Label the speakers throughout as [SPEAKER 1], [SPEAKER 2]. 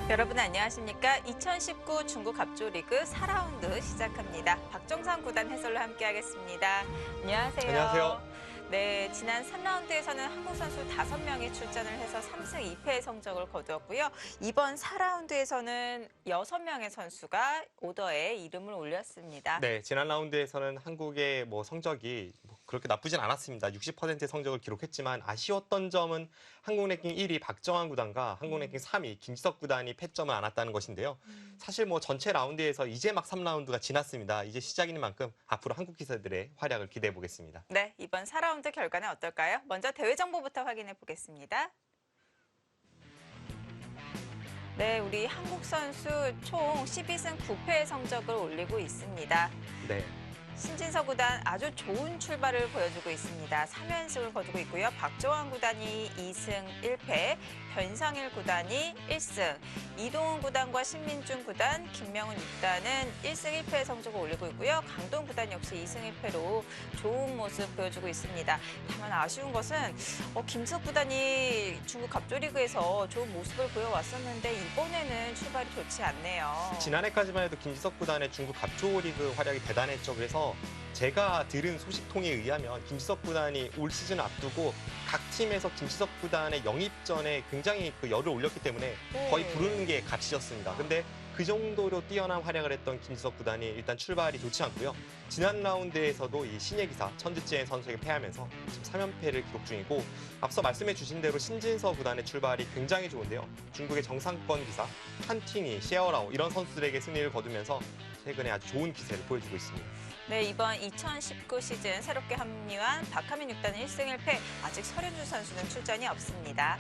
[SPEAKER 1] 여러분 안녕하십니까? 2019 중국 갑조리그 4라운드 시작합니다. 박정상 구단 해설로 함께하겠습니다. 안녕하세요.
[SPEAKER 2] 안녕하세요.
[SPEAKER 1] 네, 지난 3라운드에서는 한국 선수 5명이 출전을 해서 3승 2패의 성적을 거두었고요. 이번 4라운드에서는 6명의 선수가 오더에 이름을 올렸습니다.
[SPEAKER 2] 네, 지난 라운드에서는 한국의 성적이 그렇게 나쁘진 않았습니다. 60%의 성적을 기록했지만 아쉬웠던 점은 한국 랭킹 1위 박정환 구단과 한국 랭킹 3위 김지석 구단이 패점을 안았다는 것인데요. 사실 전체 라운드에서 이제 막 3라운드가 지났습니다. 이제 시작인 만큼 앞으로 한국 기사들의 활약을 기대해 보겠습니다.
[SPEAKER 1] 네, 이번 4라운드 결과는 어떨까요? 먼저 대회 정보부터 확인해 보겠습니다. 네, 우리 한국 선수 총 12승 9패의 성적을 올리고 있습니다.
[SPEAKER 2] 네.
[SPEAKER 1] 신진서 구단 아주 좋은 출발을 보여주고 있습니다. 3연승을 거두고 있고요. 박정환 구단이 2승 1패, 변상일 구단이 1승, 이동훈 구단과 신민준 구단, 김명훈 6단은 1승 1패의 성적을 올리고 있고요. 강동 구단 역시 2승 1패로 좋은 모습 보여주고 있습니다. 다만 아쉬운 것은 김석 구단이 중국 갑조리그에서 좋은 모습을 보여왔었는데 이번에는 출발이 좋지 않네요.
[SPEAKER 2] 지난해까지만 해도 김지석 구단의 중국 갑조리그 활약이 대단했죠. 그래서 제가 들은 소식통에 의하면 김지석 구단이 올 시즌을 앞두고 각 팀에서 김지석 구단의 영입전에 굉장히 열을 올렸기 때문에 거의 부르는 게 값이었습니다. 근데 그 정도로 뛰어난 활약을 했던 김지석 구단이 일단 출발이 좋지 않고요. 지난 라운드에서도 이 신예 기사 천즈지엔 선수에게 패하면서 지금 3연패를 기록 중이고 앞서 말씀해 주신 대로 신진서 구단의 출발이 굉장히 좋은데요. 중국의 정상권 기사 한팅이, 셰어라오 이런 선수들에게 승리를 거두면서 최근에 아주 좋은 기세를 보여주고 있습니다.
[SPEAKER 1] 네, 이번 2019 시즌 새롭게 합류한 박하민 6단은 1승 1패, 아직 설현준 선수는 출전이 없습니다.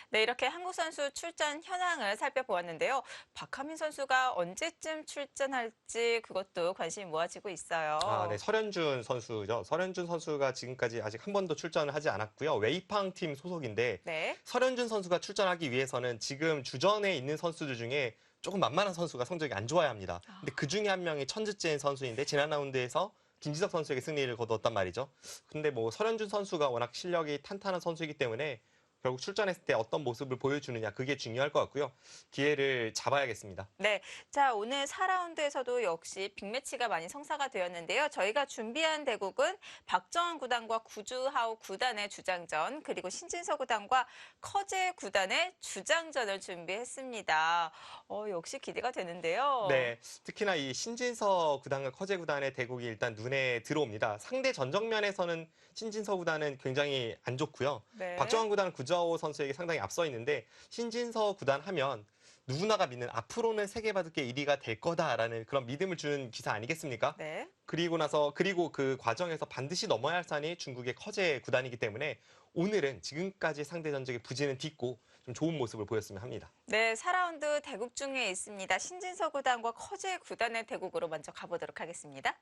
[SPEAKER 1] 네, 이렇게 한국 선수 출전 현황을 살펴보았는데요. 박하민 선수가 언제쯤 출전할지 그것도 관심이 모아지고 있어요.
[SPEAKER 2] 네, 설현준 선수죠. 설현준 선수가 지금까지 아직 한 번도 출전을 하지 않았고요. 웨이팡 팀 소속인데
[SPEAKER 1] 네.
[SPEAKER 2] 설현준 선수가 출전하기 위해서는 지금 주전에 있는 선수들 중에 조금 만만한 선수가 성적이 안 좋아야 합니다. 근데 그 중에 한 명이 천즈지엔 선수인데 지난 라운드에서 김지석 선수에게 승리를 거두었단 말이죠. 근데 설현준 선수가 워낙 실력이 탄탄한 선수이기 때문에 결국 출전했을 때 어떤 모습을 보여주느냐 그게 중요할 것 같고요. 기회를 잡아야겠습니다.
[SPEAKER 1] 네, 자 오늘 4라운드에서도 역시 빅매치가 많이 성사가 되었는데요. 저희가 준비한 대국은 박정환 구단과 구주하우 구단의 주장전, 그리고 신진서 구단과 커제 구단의 주장전을 준비했습니다. 역시 기대가 되는데요.
[SPEAKER 2] 네, 특히나 이 신진서 구단과 커제 구단의 대국이 일단 눈에 들어옵니다. 상대 전적면에서는 신진서 구단은 굉장히 안 좋고요.
[SPEAKER 1] 네.
[SPEAKER 2] 박정환 구단은 구자호 선수에게 상당히 앞서 있는데 신진서 구단 하면 누구나가 믿는 앞으로는 세계바둑계 1위가 될 거다라는 그런 믿음을 주는 기사 아니겠습니까?
[SPEAKER 1] 네.
[SPEAKER 2] 그리고 그 과정에서 반드시 넘어야 할 산이 중국의 커제 구단이기 때문에 오늘은 지금까지 상대 전적의 부진은 딛고 좀 좋은 모습을 보였으면 합니다.
[SPEAKER 1] 네, 4라운드 대국 중에 있습니다. 신진서 구단과 커제 구단의 대국으로 먼저 가보도록 하겠습니다.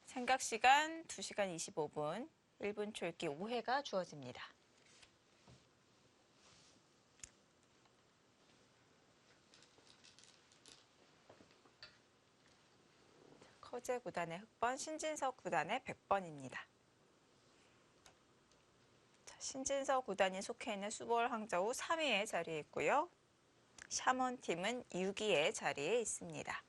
[SPEAKER 1] 생각 시간 2시간 25분, 1분 초읽기 5회가 주어집니다. 커제 구단의 흑번, 신진서 구단의 100번입니다. 신진서 구단이 속해 있는 수볼 항저우 3위에 자리에 있고요. 샤먼 팀은 6위에 자리에 있습니다.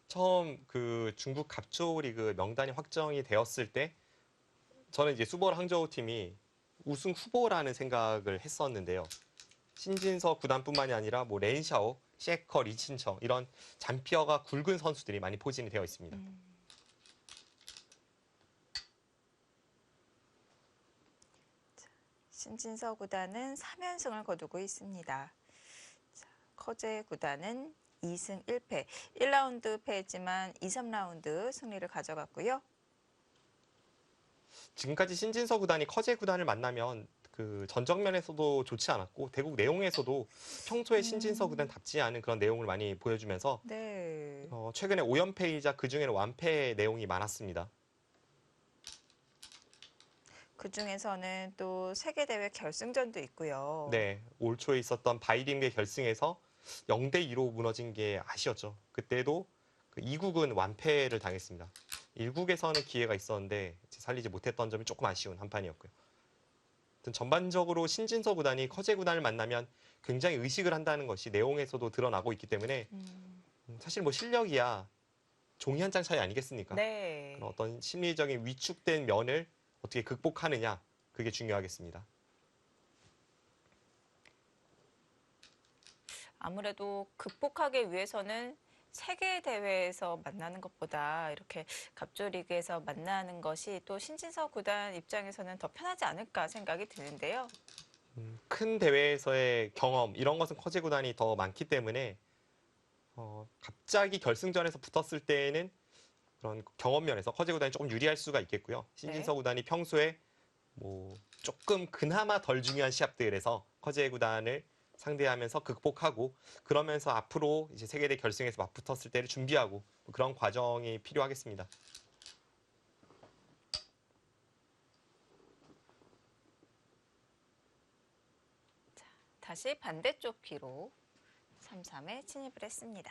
[SPEAKER 2] 처음 그 중국 갑조리그 명단이 확정이 되었을 때 저는 이제 수볼 항저우 팀이 우승 후보라는 생각을 했었는데요. 신진서 구단뿐만이 아니라 렌샤오, 셰커, 리친청 이런 잔뼈가 굵은 선수들이 많이 포진이 되어 있습니다.
[SPEAKER 1] 신진서 구단은 3연승을 거두고 있습니다. 커제 구단은 2승 1패, 1라운드 패했지만 2, 3라운드 승리를 가져갔고요.
[SPEAKER 2] 지금까지 신진서 구단이 커제 구단을 만나면 그 전적면에서도 좋지 않았고 대국 내용에서도 평소에 신진서 구단답지 않은 그런 내용을 많이 보여주면서
[SPEAKER 1] 네.
[SPEAKER 2] 최근에 5연패이자 그중에는 완패 내용이 많았습니다.
[SPEAKER 1] 그중에서는 또 세계대회 결승전도 있고요.
[SPEAKER 2] 네, 올 초에 있었던 바이링대 결승에서 0대2로 무너진 게 아쉬웠죠. 그때도 그 2국은 완패를 당했습니다. 1국에서는 기회가 있었는데 살리지 못했던 점이 조금 아쉬운 한 판이었고요. 아무튼 전반적으로 신진서 구단이 커제 구단을 만나면 굉장히 의식을 한다는 것이 내용에서도 드러나고 있기 때문에 사실 뭐 실력이야 종이 한 장 차이 아니겠습니까?
[SPEAKER 1] 네.
[SPEAKER 2] 그런 어떤 심리적인 위축된 면을 어떻게 극복하느냐 그게 중요하겠습니다.
[SPEAKER 1] 아무래도 극복하기 위해서는 세계 대회에서 만나는 것보다 이렇게 갑조 리그에서 만나는 것이 또 신진서 구단 입장에서는 더 편하지 않을까 생각이 드는데요.
[SPEAKER 2] 큰 대회에서의 경험 이런 것은 커제 구단이 더 많기 때문에 갑자기 결승전에서 붙었을 때에는 그런 경험 면에서 커제 구단이 조금 유리할 수가 있겠고요. 신진서
[SPEAKER 1] 네.
[SPEAKER 2] 구단이 평소에 뭐 조금 그나마 덜 중요한 시합들에서 커제 구단을 상대하면서 극복하고 그러면서 앞으로 이제 세계대 결승에서 맞붙었을 때를 준비하고 그런 과정이 필요하겠습니다.
[SPEAKER 1] 다시 반대쪽 귀로 3-3에 진입을 했습니다.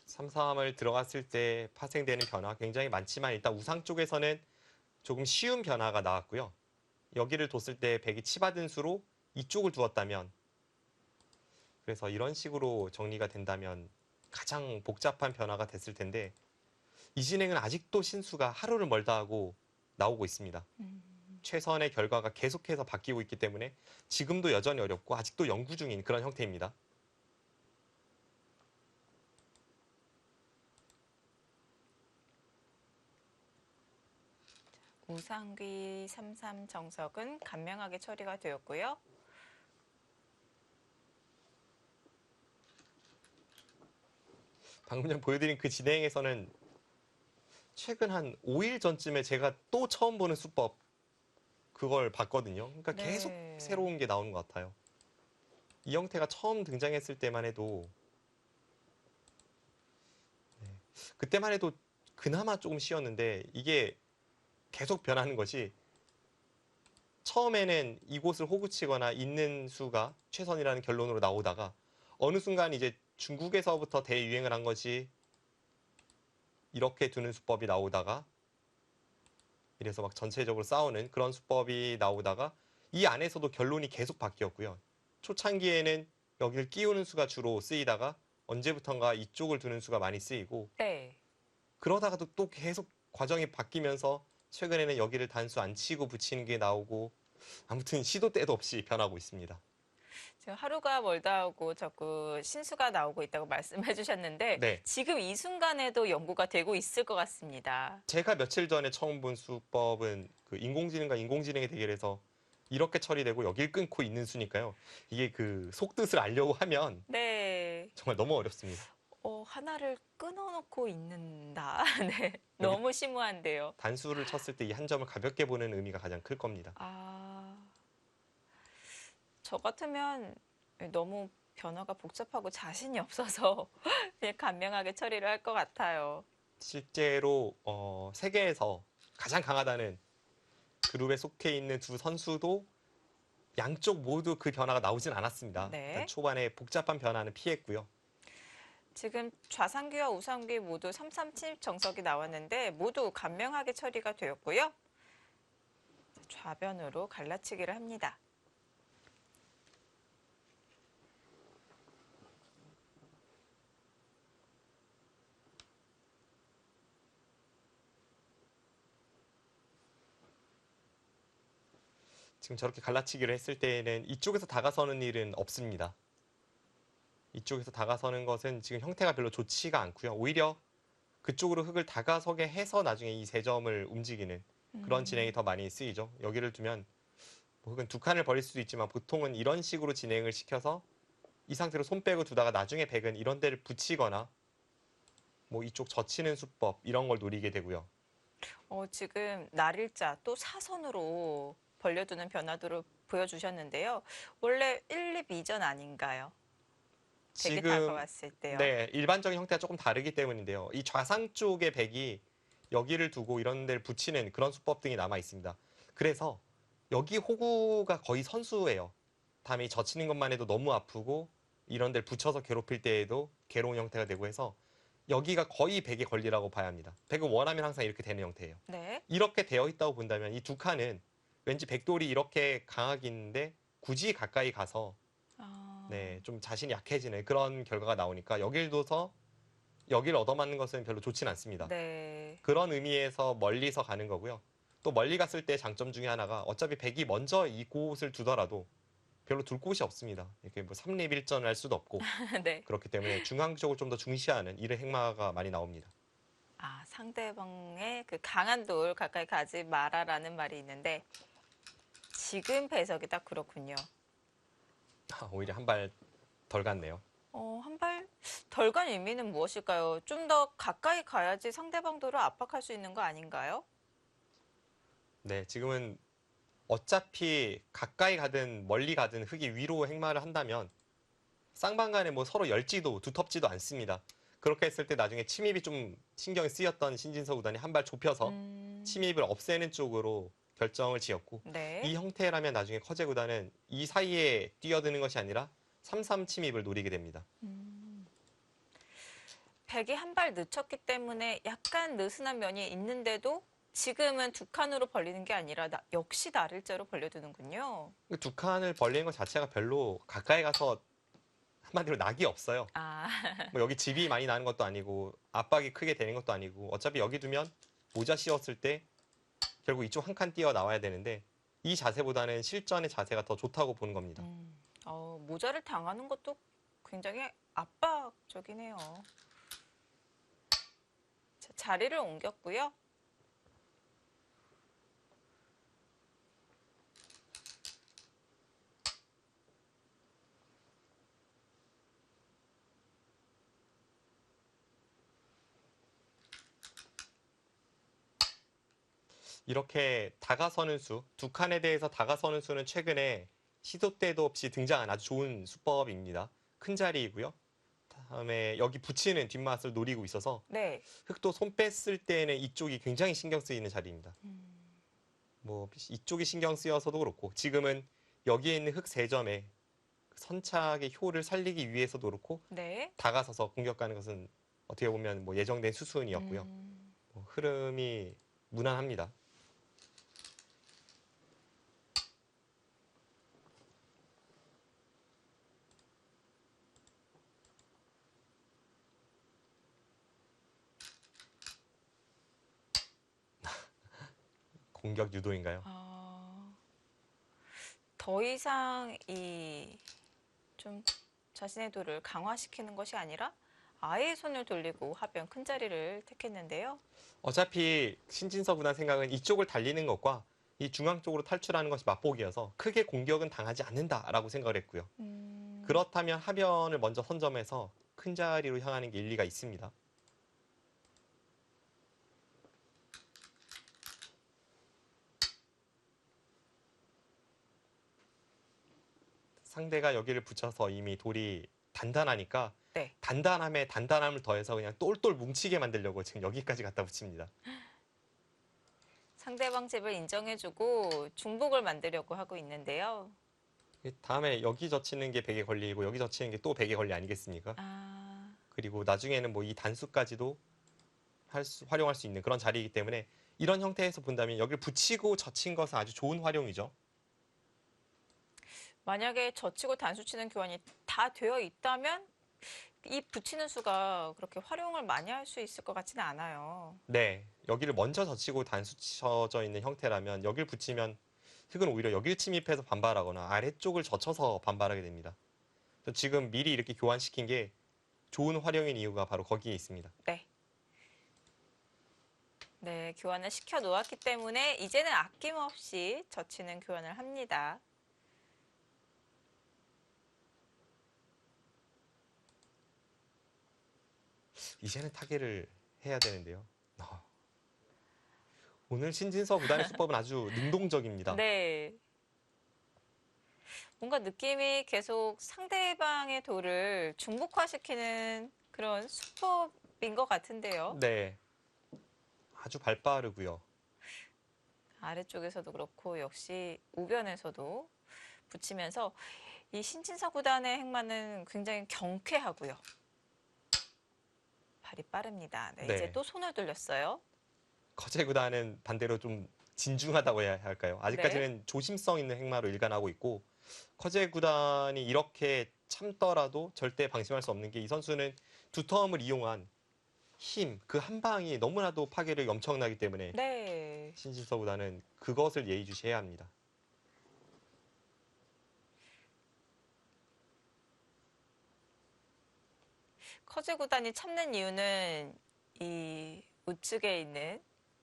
[SPEAKER 2] 삼삼을 들어갔을 때 파생되는 변화 굉장히 많지만 일단 우상 쪽에서는 조금 쉬운 변화가 나왔고요. 여기를 뒀을 때 백이 치받은 수로 이쪽을 두었다면 그래서 이런 식으로 정리가 된다면 가장 복잡한 변화가 됐을 텐데 이 진행은 아직도 신수가 하루를 멀다 하고 나오고 있습니다. 최선의 결과가 계속해서 바뀌고 있기 때문에 지금도 여전히 어렵고 아직도 연구 중인 그런 형태입니다.
[SPEAKER 1] 우상귀 3-3 정석은 간명하게 처리가 되었고요.
[SPEAKER 2] 방금 전 보여드린 그 진행에서는 최근 한 5일 전쯤에 제가 또 처음 보는 수법 그걸 봤거든요. 그러니까
[SPEAKER 1] 네.
[SPEAKER 2] 계속 새로운 게 나오는 것 같아요. 이 형태가 처음 등장했을 때만 해도 그때만 해도 그나마 조금 쉬웠는데 이게 계속 변하는 것이 처음에는 이곳을 호구치거나 있는 수가 최선이라는 결론으로 나오다가 어느 순간 이제 중국에서부터 대유행을 한 것이 이렇게 두는 수법이 나오다가 이래서 막 전체적으로 싸우는 그런 수법이 나오다가 이 안에서도 결론이 계속 바뀌었고요. 초창기에는 여기를 끼우는 수가 주로 쓰이다가 언제부턴가 이쪽을 두는 수가 많이 쓰이고
[SPEAKER 1] 네.
[SPEAKER 2] 그러다가도 또 계속 과정이 바뀌면서 최근에는 여기를 단수 안 치고 붙이는 게 나오고 아무튼 시도 때도 없이 변하고 있습니다.
[SPEAKER 1] 지금 하루가 멀다 하고 자꾸 신수가 나오고 있다고 말씀해 주셨는데
[SPEAKER 2] 네.
[SPEAKER 1] 지금 이 순간에도 연구가 되고 있을 것 같습니다.
[SPEAKER 2] 제가 며칠 전에 처음 본 수법은 그 인공지능과 인공지능의 대결에서 이렇게 처리되고 여길 끊고 있는 수니까요. 이게 그 속뜻을 알려고 하면
[SPEAKER 1] 네.
[SPEAKER 2] 정말 너무 어렵습니다.
[SPEAKER 1] 하나를 끊어놓고 있는다. 네. 너무 심오한데요.
[SPEAKER 2] 단수를 쳤을 때 이 한 점을 가볍게 보는 의미가 가장 클 겁니다.
[SPEAKER 1] 저 같으면 너무 변화가 복잡하고 자신이 없어서 그냥 간명하게 처리를 할 것 같아요.
[SPEAKER 2] 실제로 세계에서 가장 강하다는 그룹에 속해 있는 두 선수도 양쪽 모두 그 변화가 나오진 않았습니다.
[SPEAKER 1] 네.
[SPEAKER 2] 일단 초반에 복잡한 변화는 피했고요.
[SPEAKER 1] 지금 좌상귀와 우상귀 모두 3-3 침입 정석이 나왔는데 모두 간명하게 처리가 되었고요. 좌변으로 갈라치기를 합니다.
[SPEAKER 2] 지금 저렇게 갈라치기를 했을 때에는 이쪽에서 다가서는 일은 없습니다. 이쪽에서 다가서는 것은 지금 형태가 별로 좋지가 않고요. 오히려 그쪽으로 흙을 다가서게 해서 나중에 이 세 점을 움직이는 그런 진행이 더 많이 쓰이죠. 여기를 두면 뭐 흙은 두 칸을 버릴 수도 있지만 보통은 이런 식으로 진행을 시켜서 이 상태로 손 빼고 두다가 나중에 백은 이런 데를 붙이거나 뭐 이쪽 젖히는 수법 이런 걸 노리게 되고요.
[SPEAKER 1] 지금 날일자 또 사선으로 벌려두는 변화도를 보여주셨는데요. 원래 1, 2, 2전 아닌가요? 되게
[SPEAKER 2] 지금
[SPEAKER 1] 다가왔을 때요.
[SPEAKER 2] 네, 일반적인 형태가 조금 다르기 때문인데요. 이 좌상 쪽의 백이 여기를 두고 이런 데를 붙이는 그런 수법 등이 남아 있습니다. 그래서 여기 호구가 거의 선수예요. 다음에 이 젖히는 것만 해도 너무 아프고 이런 데를 붙여서 괴롭힐 때에도 괴로운 형태가 되고 해서 여기가 거의 백의 권리라고 봐야 합니다. 백은 원하면 항상 이렇게 되는 형태예요.
[SPEAKER 1] 네.
[SPEAKER 2] 이렇게 되어 있다고 본다면 이 두 칸은 왠지 백돌이 이렇게 강하게 있는데 굳이 가까이 가서
[SPEAKER 1] 아,
[SPEAKER 2] 네, 좀 자신이 약해지는 그런 결과가 나오니까 여길 둬서 여기를 얻어맞는 것은 별로 좋진 않습니다.
[SPEAKER 1] 네.
[SPEAKER 2] 그런 의미에서 멀리서 가는 거고요. 또 멀리 갔을 때 장점 중에 하나가 어차피 백이 먼저 이곳을 두더라도 별로 둘 곳이 없습니다. 이렇게 뭐 3립 1전을 할 수도 없고
[SPEAKER 1] 네.
[SPEAKER 2] 그렇기 때문에 중앙 쪽을 좀 더 중시하는 이런 행마가 많이 나옵니다.
[SPEAKER 1] 상대방의 그 강한 돌 가까이 가지 마라라는 말이 있는데 지금 배석이 딱 그렇군요.
[SPEAKER 2] 오히려 한 발 덜 갔네요.
[SPEAKER 1] 한 발 덜 간 의미는 무엇일까요? 좀 더 가까이 가야지 상대방 돌을 압박할 수 있는 거 아닌가요?
[SPEAKER 2] 네, 지금은 어차피 가까이 가든 멀리 가든 흙이 위로 행마를 한다면 쌍방간에 뭐 서로 열지도 두텁지도 않습니다. 그렇게 했을 때 나중에 침입이 좀 신경이 쓰였던 신진서 구단이 한 발 좁혀서 침입을 없애는 쪽으로 결정을 지었고
[SPEAKER 1] 네.
[SPEAKER 2] 이 형태라면 나중에 커제 구단은 이 사이에 뛰어드는 것이 아니라 3-3 침입을 노리게 됩니다.
[SPEAKER 1] 백이 한 발 늦췄기 때문에 약간 느슨한 면이 있는데도 지금은 두 칸으로 벌리는 게 아니라 역시 나를자로 벌려두는군요.
[SPEAKER 2] 두 칸을 벌리는 것 자체가 별로 가까이 가서 한마디로 낙이 없어요.
[SPEAKER 1] 아,
[SPEAKER 2] 뭐 여기 집이 많이 나는 것도 아니고 압박이 크게 되는 것도 아니고 어차피 여기 두면 모자 씌웠을 때 결국 이쪽 한 칸 뛰어 나와야 되는데 이 자세보다는 실전의 자세가 더 좋다고 보는 겁니다.
[SPEAKER 1] 모자를 당하는 것도 굉장히 압박적이네요. 자, 자리를 옮겼고요.
[SPEAKER 2] 이렇게 다가서는 수, 두 칸에 대해서 다가서는 수는 최근에 시도 때도 없이 등장한 아주 좋은 수법입니다. 큰 자리이고요. 다음에 여기 붙이는 뒷맛을 노리고 있어서
[SPEAKER 1] 네.
[SPEAKER 2] 흙도 손 뺐을 때는 이쪽이 굉장히 신경 쓰이는 자리입니다. 뭐 이쪽이 신경 쓰여서도 그렇고 지금은 여기에 있는 흙 세 점에 선착의 효를 살리기 위해서도 그렇고
[SPEAKER 1] 네.
[SPEAKER 2] 다가서서 공격하는 것은 어떻게 보면 뭐 예정된 수순이었고요. 뭐 흐름이 무난합니다. 공격 유도인가요?
[SPEAKER 1] 더 이상 좀 자신의 돌을 강화시키는 것이 아니라 아예 손을 돌리고 하변 큰 자리를 택했는데요.
[SPEAKER 2] 어차피 신진서 구단 생각은 이쪽을 달리는 것과 이 중앙 쪽으로 탈출하는 것이 맛보기여서 크게 공격은 당하지 않는다라고 생각을 했고요. 그렇다면 하변을 먼저 선점해서 큰 자리로 향하는 게 일리가 있습니다. 상대가 여기를 붙여서 이미 돌이 단단하니까
[SPEAKER 1] 네.
[SPEAKER 2] 단단함에 단단함을 더해서 그냥 똘똘 뭉치게 만들려고 지금 여기까지 갖다 붙입니다.
[SPEAKER 1] 상대방 집을 인정해주고 중복을 만들려고 하고 있는데요.
[SPEAKER 2] 다음에 여기 젖히는 게 100에 걸리고 여기 젖히는 게 또 100에 걸리 아니겠습니까? 그리고 나중에는 뭐 이 단수까지도 활용할 수 있는 그런 자리이기 때문에 이런 형태에서 본다면 여기를 붙이고 젖힌 것은 아주 좋은 활용이죠.
[SPEAKER 1] 만약에 젖히고 단수 치는 교환이 다 되어 있다면 이 붙이는 수가 그렇게 활용을 많이 할 수 있을 것 같지는 않아요.
[SPEAKER 2] 네, 여기를 먼저 젖히고 단수 쳐져 있는 형태라면 여기를 붙이면 흙은 오히려 여기를 침입해서 반발하거나 아래쪽을 젖혀서 반발하게 됩니다. 지금 미리 이렇게 교환시킨 게 좋은 활용인 이유가 바로 거기에 있습니다.
[SPEAKER 1] 네. 네, 교환을 시켜 놓았기 때문에 이제는 아낌없이 젖히는 교환을 합니다.
[SPEAKER 2] 이제는 타개를 해야 되는데요. 오늘 신진서 구단의 수법은 아주 능동적입니다.
[SPEAKER 1] 네. 뭔가 느낌이 계속 상대방의 돌을 중복화시키는 그런 수법인 것 같은데요.
[SPEAKER 2] 네, 아주 발빠르고요.
[SPEAKER 1] 아래쪽에서도 그렇고 역시 우변에서도 붙이면서 이 신진서 구단의 행마는 굉장히 경쾌하고요. 발이 빠릅니다. 네,
[SPEAKER 2] 네.
[SPEAKER 1] 이제 또 손을 돌렸어요.
[SPEAKER 2] 커제 구단은 반대로 좀 진중하다고 해야 할까요? 아직까지는 조심성 있는 행마로 일관하고 있고 커제 구단이 이렇게 참더라도 절대 방심할 수 없는 게 이 선수는 두터움을 이용한 힘, 그 한 방이 너무나도 파괴력이 엄청나기 때문에
[SPEAKER 1] 네.
[SPEAKER 2] 신진서 구단은 그것을 예의주시해야 합니다.
[SPEAKER 1] 커제 구단이 참는 이유는 이 우측에 있는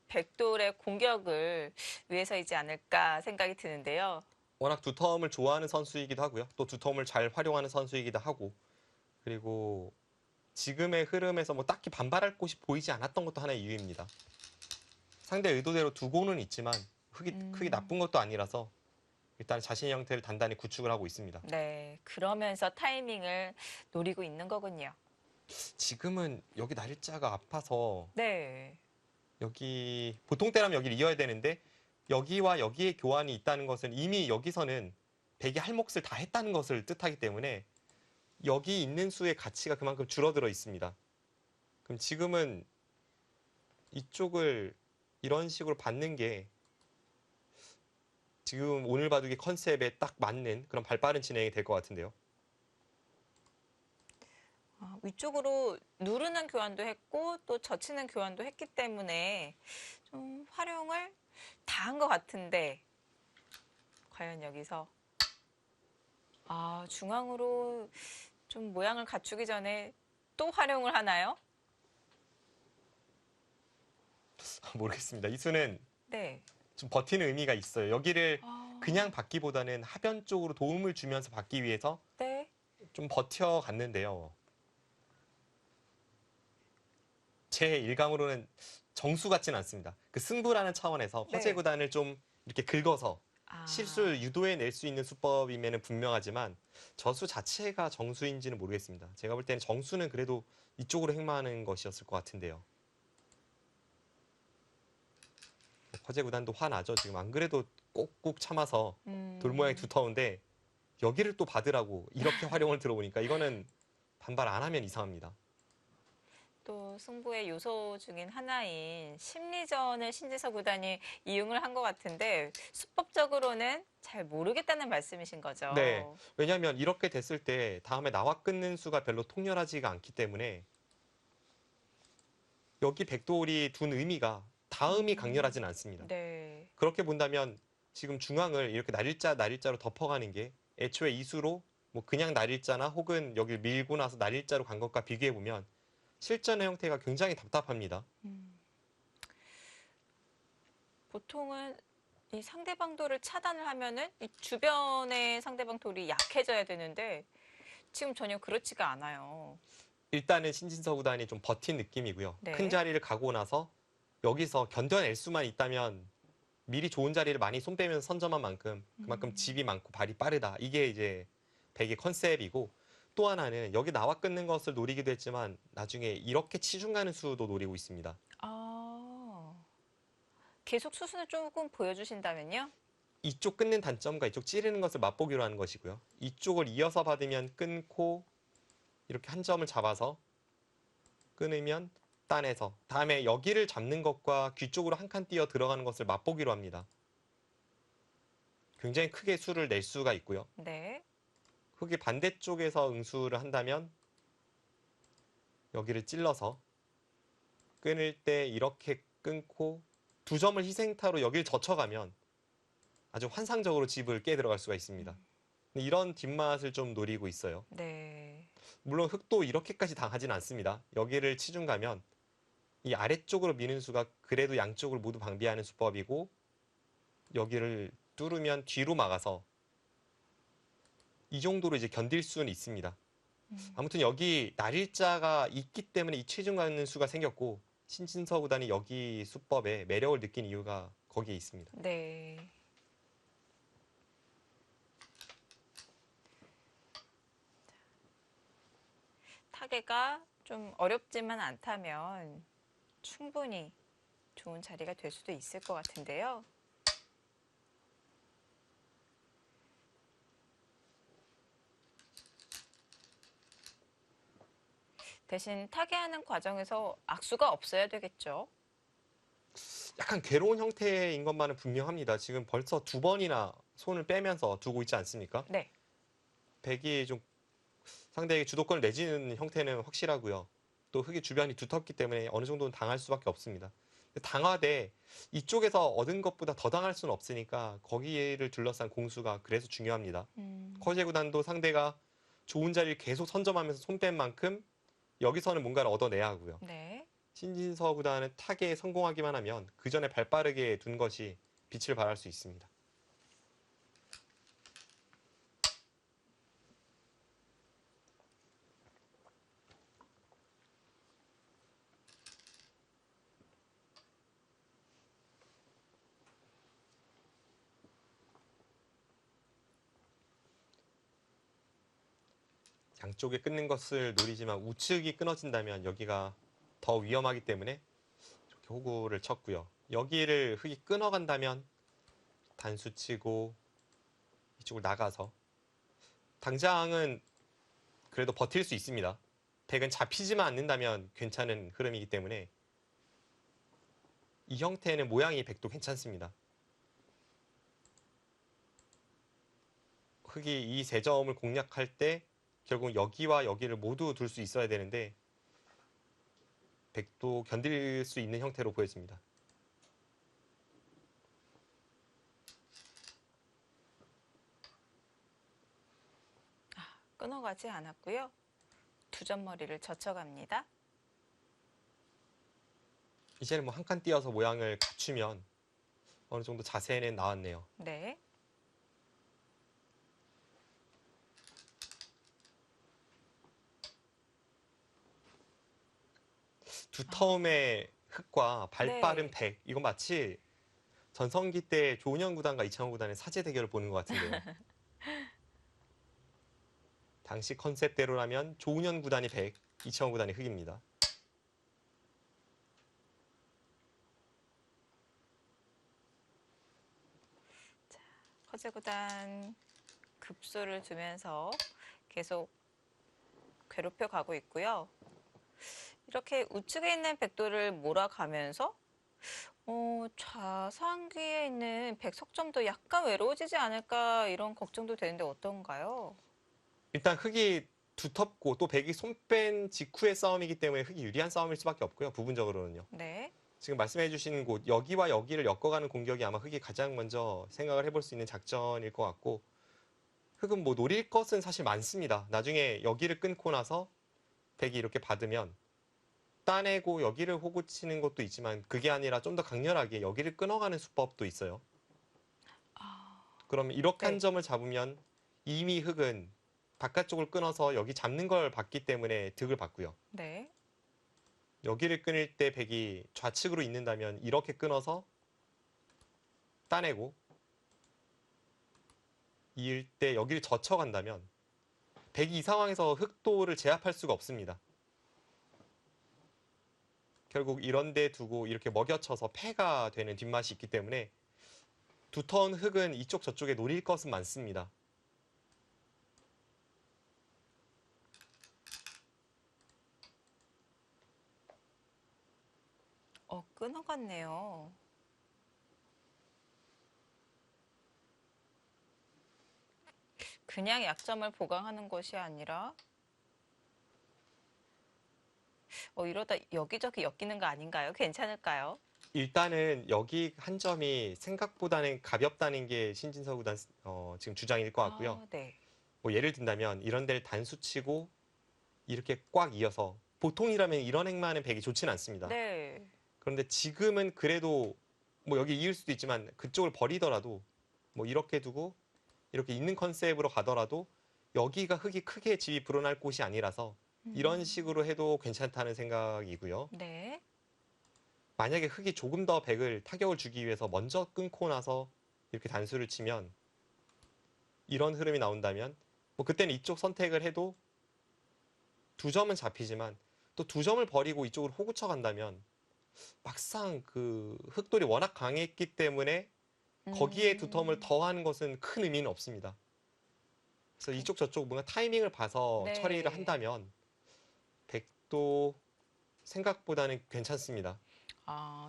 [SPEAKER 1] 백돌의 공격을 위해서이지 않을까 생각이 드는데요.
[SPEAKER 2] 워낙 두터움을 좋아하는 선수이기도 하고요. 또 두터움을 잘 활용하는 선수이기도 하고 그리고 지금의 흐름에서 뭐 딱히 반발할 곳이 보이지 않았던 것도 하나의 이유입니다. 상대 의도대로 두고는 있지만 크게 나쁜 것도 아니라서 일단 자신의 형태를 단단히 구축을 하고 있습니다.
[SPEAKER 1] 네, 그러면서 타이밍을 노리고 있는 거군요.
[SPEAKER 2] 지금은 여기 날짜가 아파서
[SPEAKER 1] 네.
[SPEAKER 2] 여기 보통 때라면 여기를 이어야 되는데 여기와 여기에 교환이 있다는 것은 이미 여기서는 백이 할 몫을 다 했다는 것을 뜻하기 때문에 여기 있는 수의 가치가 그만큼 줄어들어 있습니다. 그럼 지금은 이쪽을 이런 식으로 받는 게 지금 오늘 바둑의 컨셉에 딱 맞는 그런 발빠른 진행이 될 것 같은데요.
[SPEAKER 1] 위쪽으로 누르는 교환도 했고 또 젖히는 교환도 했기 때문에 좀 활용을 다 한 것 같은데 과연 여기서 중앙으로 좀 모양을 갖추기 전에 또 활용을 하나요?
[SPEAKER 2] 모르겠습니다. 이 수는
[SPEAKER 1] 네.
[SPEAKER 2] 좀 버티는 의미가 있어요. 여기를 그냥 받기보다는 하변 쪽으로 도움을 주면서 받기 위해서
[SPEAKER 1] 네.
[SPEAKER 2] 좀 버텨갔는데요. 제 일감으로는 정수 같지는 않습니다. 그 승부라는 차원에서 허재
[SPEAKER 1] 네.
[SPEAKER 2] 구단을 좀 이렇게 긁어서 실수를 유도해낼 수 있는 수법임에는 분명하지만 저수 자체가 정수인지는 모르겠습니다. 제가 볼 때는 정수는 그래도 이쪽으로 행마하는 것이었을 것 같은데요. 허재 구단도 화나죠. 지금 안 그래도 꼭꼭 참아서 돌 모양이 두터운데 여기를 또 받으라고 이렇게 활용을 들어보니까 이거는 반발 안 하면 이상합니다.
[SPEAKER 1] 또 승부의 요소 중인 하나인 심리전을 신진서 구단이 이용을 한 것 같은데 수법적으로는 잘 모르겠다는 말씀이신 거죠?
[SPEAKER 2] 네. 왜냐하면 이렇게 됐을 때 다음에 나와 끊는 수가 별로 통렬하지가 않기 때문에 여기 백돌이 둔 의미가 다음이 강렬하진 않습니다.
[SPEAKER 1] 네.
[SPEAKER 2] 그렇게 본다면 지금 중앙을 이렇게 날일자로 덮어가는 게 애초에 이수로 뭐 그냥 날일자나 혹은 여기를 밀고 나서 날일자로 간 것과 비교해보면 실전의 형태가 굉장히 답답합니다.
[SPEAKER 1] 보통은 이 상대방 돌을 차단을 하면은 이 주변의 상대방 돌이 약해져야 되는데 지금 전혀 그렇지가 않아요.
[SPEAKER 2] 일단은 신진서 구단이 좀 버틴 느낌이고요.
[SPEAKER 1] 네.
[SPEAKER 2] 큰 자리를 가고 나서 여기서 견뎌낼 수만 있다면 미리 좋은 자리를 많이 손 빼면서 선점한 만큼 그만큼 집이 많고 발이 빠르다. 이게 이제 백의 컨셉이고 또 하나는 여기 나와 끊는 것을 노리기도 했지만 나중에 이렇게 치중 가는 수도 노리고 있습니다.
[SPEAKER 1] 계속 수순을 조금 보여주신다면요?
[SPEAKER 2] 이쪽 끊는 단점과 이쪽 찌르는 것을 맛보기로 하는 것이고요. 이쪽을 이어서 받으면 끊고 이렇게 한 점을 잡아서 끊으면 따내서 다음에 여기를 잡는 것과 귀 쪽으로 한 칸 뛰어 들어가는 것을 맛보기로 합니다. 굉장히 크게 수를 낼 수가 있고요.
[SPEAKER 1] 네.
[SPEAKER 2] 흙이 반대쪽에서 응수를 한다면 여기를 찔러서 끊을 때 이렇게 끊고 두 점을 희생타로 여기를 젖혀가면 아주 환상적으로 집을 깨 들어갈 수가 있습니다. 이런 뒷맛을 좀 노리고 있어요.
[SPEAKER 1] 네.
[SPEAKER 2] 물론 흙도 이렇게까지 당하진 않습니다. 여기를 치중 가면 이 아래쪽으로 미는 수가 그래도 양쪽을 모두 방비하는 수법이고 여기를 뚫으면 뒤로 막아서 이 정도로 이제 견딜 수는 있습니다. 아무튼 여기 날일자가 있기 때문에 이 치중 가는 수가 생겼고 신진서 구단이 여기 수법에 매력을 느낀 이유가 거기에 있습니다.
[SPEAKER 1] 네. 타개가 좀 어렵지만 않다면 충분히 좋은 자리가 될 수도 있을 것 같은데요. 대신 타개하는 과정에서 악수가 없어야 되겠죠.
[SPEAKER 2] 약간 괴로운 형태인 것만은 분명합니다. 지금 벌써 2번이나 손을 빼면서 두고 있지 않습니까?
[SPEAKER 1] 네.
[SPEAKER 2] 백이 좀 상대에게 주도권을 내지는 형태는 확실하고요. 또 흙이 주변이 두텁기 때문에 어느 정도는 당할 수밖에 없습니다. 당하되 이쪽에서 얻은 것보다 더 당할 수는 없으니까 거기를 둘러싼 공수가 그래서 중요합니다. 커제 구단도 상대가 좋은 자리를 계속 선점하면서 손 뺀 만큼 여기서는 뭔가를 얻어내야 하고요.
[SPEAKER 1] 네.
[SPEAKER 2] 신진서 구단은 타계에 성공하기만 하면 그 전에 발 빠르게 둔 것이 빛을 발할 수 있습니다. 양쪽에 끊는 것을 노리지만 우측이 끊어진다면 여기가 더 위험하기 때문에 이렇게 호구를 쳤고요. 여기를 흙이 끊어간다면 단수 치고 이쪽으로 나가서 당장은 그래도 버틸 수 있습니다. 백은 잡히지만 않는다면 괜찮은 흐름이기 때문에 이 형태는 모양이 백도 괜찮습니다. 흙이 이 세 점을 공략할 때 결국 여기와 여기를 모두 둘 수 있어야 되는데 백도 견딜 수 있는 형태로 보여집니다.
[SPEAKER 1] 끊어가지 않았고요. 2점 머리를 젖혀갑니다.
[SPEAKER 2] 이제는 뭐 한 칸 띄어서 모양을 갖추면 어느 정도 자세는 나왔네요.
[SPEAKER 1] 네.
[SPEAKER 2] 두터움의 흙과 발 빠른
[SPEAKER 1] 네.
[SPEAKER 2] 백, 이건 마치 전성기 때 조은현 구단과 이창호 구단의 사제 대결을 보는 것 같은데요. 당시 컨셉대로라면 조은현 구단이 백, 이창호 구단이 흙입니다.
[SPEAKER 1] 커제 구단 급소를 두면서 계속 괴롭혀 가고 있고요. 이렇게 우측에 있는 백도를 몰아가면서 좌상귀에 있는 백석점도 약간 외로워지지 않을까 이런 걱정도 되는데 어떤가요?
[SPEAKER 2] 일단 흙이 두텁고 또 백이 손 뺀 직후의 싸움이기 때문에 흙이 유리한 싸움일 수밖에 없고요. 부분적으로는요.
[SPEAKER 1] 네.
[SPEAKER 2] 지금 말씀해 주신 곳 여기와 여기를 엮어가는 공격이 아마 흙이 가장 먼저 생각을 해볼 수 있는 작전일 것 같고 흙은 뭐 노릴 것은 사실 많습니다. 나중에 여기를 끊고 나서 백이 이렇게 받으면 따내고 여기를 호구 치는 것도 있지만 그게 아니라 좀 더 강렬하게 여기를 끊어가는 수법도 있어요. 그러면 이렇게 한
[SPEAKER 1] 네.
[SPEAKER 2] 점을 잡으면 이미 흙은 바깥쪽을 끊어서 여기 잡는 걸 봤기 때문에 득을 받고요.
[SPEAKER 1] 네.
[SPEAKER 2] 여기를 끊을 때 백이 좌측으로 있는다면 이렇게 끊어서 따내고 이을 때 여기를 젖혀간다면 백이 이 상황에서 흑도를 제압할 수가 없습니다. 결국 이런 데 두고 이렇게 먹여쳐서 패가 되는 뒷맛이 있기 때문에 두터운 흙은 이쪽 저쪽에 노릴 것은 많습니다.
[SPEAKER 1] 끊어갔네요. 그냥 약점을 보강하는 것이 아니라 이러다 여기저기 엮이는 거 아닌가요? 괜찮을까요?
[SPEAKER 2] 일단은 여기 한 점이 생각보다는 가볍다는 게 신진서 구단 지금 주장일 것 같고요.
[SPEAKER 1] 네.
[SPEAKER 2] 뭐 예를 든다면 이런 데를 단수 치고 이렇게 꽉 이어서 보통이라면 이런 행만은 백이 좋지는 않습니다.
[SPEAKER 1] 네.
[SPEAKER 2] 그런데 지금은 그래도 뭐 여기 이을 수도 있지만 그쪽을 버리더라도 뭐 이렇게 두고 이렇게 있는 컨셉으로 가더라도 여기가 흙이 크게 집이 불어날 곳이 아니라서 이런 식으로 해도 괜찮다는 생각이고요.
[SPEAKER 1] 네.
[SPEAKER 2] 만약에 흑이 조금 더 백을 타격을 주기 위해서 먼저 끊고 나서 이렇게 단수를 치면 이런 흐름이 나온다면 뭐 그때는 이쪽 선택을 해도 2점은 잡히지만 또 2점을 버리고 이쪽으로 호구쳐 간다면 막상 그 흑돌이 워낙 강했기 때문에 거기에 2텀을 더하는 것은 큰 의미는 없습니다. 그래서 이쪽 저쪽 뭔가 타이밍을 봐서
[SPEAKER 1] 네.
[SPEAKER 2] 처리를 한다면 백도 생각보다는 괜찮습니다.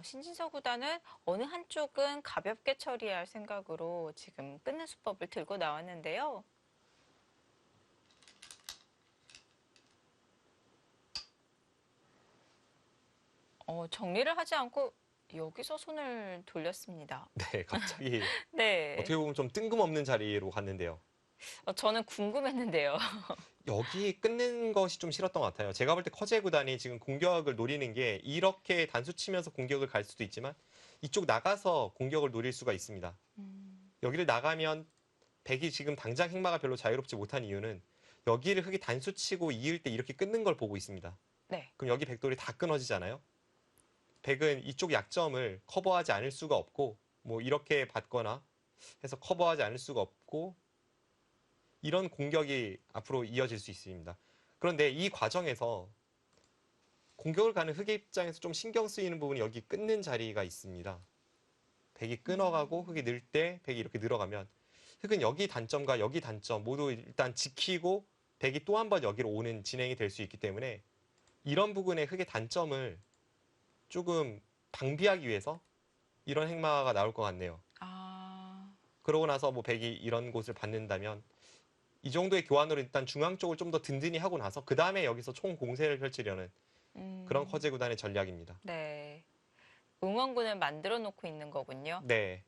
[SPEAKER 1] 신진서 구단은 어느 한쪽은 가볍게 처리할 생각으로 지금 끝내 수법을 들고 나왔는데요. 정리를 하지 않고 여기서 손을 돌렸습니다.
[SPEAKER 2] 네, 갑자기
[SPEAKER 1] 네.
[SPEAKER 2] 어떻게 보면 좀 뜬금없는 자리로 갔는데요.
[SPEAKER 1] 저는 궁금했는데요.
[SPEAKER 2] 여기 끊는 것이 좀 싫었던 것 같아요. 제가 볼 때 커제 구단이 지금 공격을 노리는 게 이렇게 단수 치면서 공격을 갈 수도 있지만 이쪽 나가서 공격을 노릴 수가 있습니다. 여기를 나가면 백이 지금 당장 행마가 별로 자유롭지 못한 이유는 여기를 흑이 단수 치고 이을 때 이렇게 끊는 걸 보고 있습니다.
[SPEAKER 1] 네.
[SPEAKER 2] 그럼 여기 백돌이 다 끊어지잖아요. 백은 이쪽 약점을 커버하지 않을 수가 없고 뭐 이렇게 받거나 해서 커버하지 않을 수가 없고 이런 공격이 앞으로 이어질 수 있습니다. 그런데 이 과정에서 공격을 가는 흑의 입장에서 좀 신경 쓰이는 부분이 여기 끊는 자리가 있습니다. 백이 끊어가고 흑이 늘 때 백이 이렇게 늘어가면 흑은 여기 단점과 여기 단점 모두 일단 지키고 백이 또 한 번 여기로 오는 진행이 될 수 있기 때문에 이런 부분의 흑의 단점을 조금 방비하기 위해서 이런 행마가 나올 것 같네요. 그러고 나서 뭐 백이 이런 곳을 받는다면 이 정도의 교환으로 일단 중앙 쪽을 좀 더 든든히 하고 나서 그 다음에 여기서 총 공세를 펼치려는 그런 커제 구단의 전략입니다.
[SPEAKER 1] 네. 응원군을 만들어 놓고 있는 거군요.
[SPEAKER 2] 네.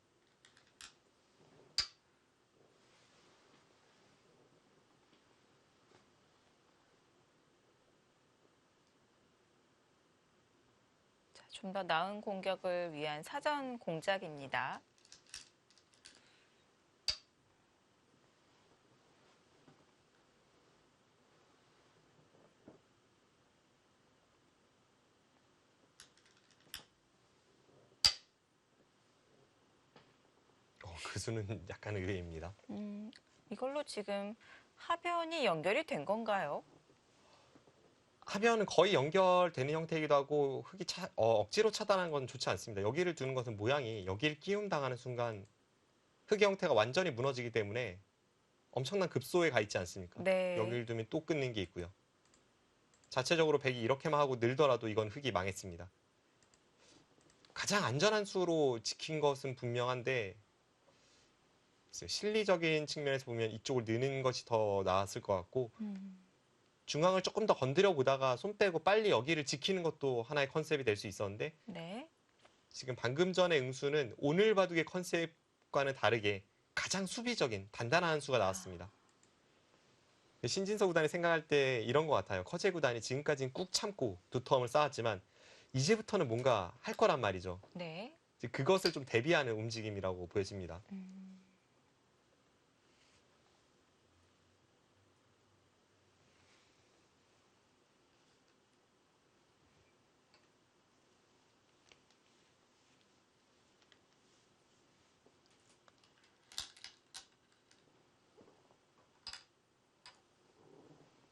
[SPEAKER 1] 좀 더 나은 공격을 위한 사전 공작입니다.
[SPEAKER 2] 그 수는 약간 의외입니다.
[SPEAKER 1] 이걸로 지금 하변이 연결이 된 건가요?
[SPEAKER 2] 하면은 거의 연결되는 형태이기도 하고 흑이 억지로 차단하는 건 좋지 않습니다. 여기를 두는 것은 모양이 여기를 끼움 당하는 순간 흑의 형태가 완전히 무너지기 때문에 엄청난 급소에 가 있지 않습니까?
[SPEAKER 1] 네.
[SPEAKER 2] 여기를 두면 또 끊는 게 있고요. 자체적으로 백이 이렇게만 하고 늘더라도 이건 흑이 망했습니다. 가장 안전한 수로 지킨 것은 분명한데 실리적인 측면에서 보면 이쪽을 느는 것이 더 나았을 것 같고 중앙을 조금 더 건드려 보다가 손 빼고 빨리 여기를 지키는 것도 하나의 컨셉이 될 수 있었는데
[SPEAKER 1] 네.
[SPEAKER 2] 지금 방금 전의 응수는 오늘 바둑의 컨셉과는 다르게 가장 수비적인 단단한 수가 나왔습니다. 신진서 구단이 생각할 때 이런 것 같아요. 커제 구단이 지금까지는 꾹 참고 2텀을 쌓았지만 이제부터는 뭔가 할 거란 말이죠.
[SPEAKER 1] 네.
[SPEAKER 2] 그것을 좀 대비하는 움직임이라고 보여집니다.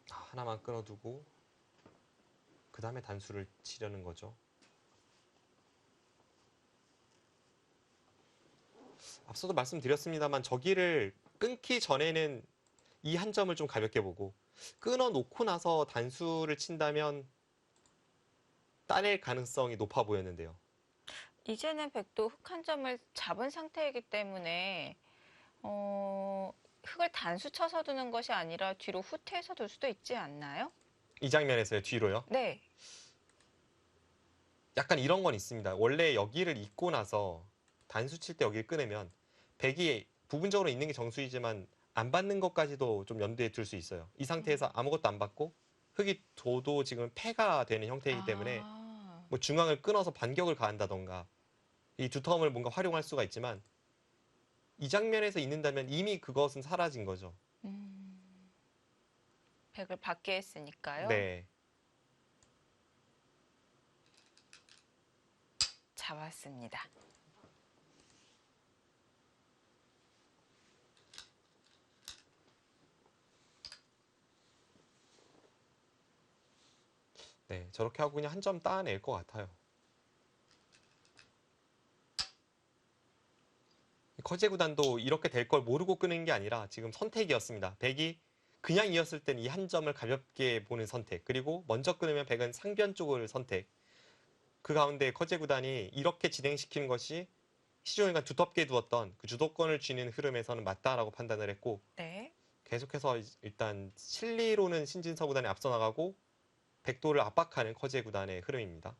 [SPEAKER 2] 하나만 끊어두고 그 다음에 단수를 치려는 거죠. 앞서도 말씀드렸습니다만 저기를 끊기 전에는 이 한 점을 좀 가볍게 보고 끊어놓고 나서 단수를 친다면 따낼 가능성이 높아 보였는데요.
[SPEAKER 1] 이제는 백도 흑 한 점을 잡은 상태이기 때문에 흑을 단수 쳐서 두는 것이 아니라 뒤로 후퇴해서 둘 수도 있지 않나요?
[SPEAKER 2] 이 장면에서요, 뒤로요.
[SPEAKER 1] 네.
[SPEAKER 2] 약간 이런 건 있습니다. 원래 여기를 잇고 나서 단수 칠 때 여기를 끊으면 백이 부분적으로 있는 게 정수이지만 안 받는 것까지도 좀 염두에 둘 수 있어요. 이 상태에서 아무것도 안 받고 흑이 둬도 지금 패가 되는 형태이기 때문에 뭐 중앙을 끊어서 반격을 가한다던가 이 2텀을 뭔가 활용할 수가 있지만 이 장면에서 있는다면 이미 그것은 사라진 거죠.
[SPEAKER 1] 백을 받게 했으니까요.
[SPEAKER 2] 네.
[SPEAKER 1] 잡았습니다.
[SPEAKER 2] 네, 저렇게 하고 그냥 한 점 따낼 것 같아요. 커제 구단도 이렇게 될 걸 모르고 끄는 게 아니라 지금 선택이었습니다. 백이 그냥 이었을 때는 이 한 점을 가볍게 보는 선택, 그리고 먼저 끊으면 백은 상변 쪽을 선택. 그 가운데 커제 구단이 이렇게 진행시키는 것이 시종일관 두텁게 두었던 그 주도권을 쥐는 흐름에서는 맞다라고 판단을 했고,
[SPEAKER 1] 네.
[SPEAKER 2] 계속해서 일단 실리로는 신진서 구단이 앞서 나가고 백도를 압박하는 커제 구단의 흐름입니다.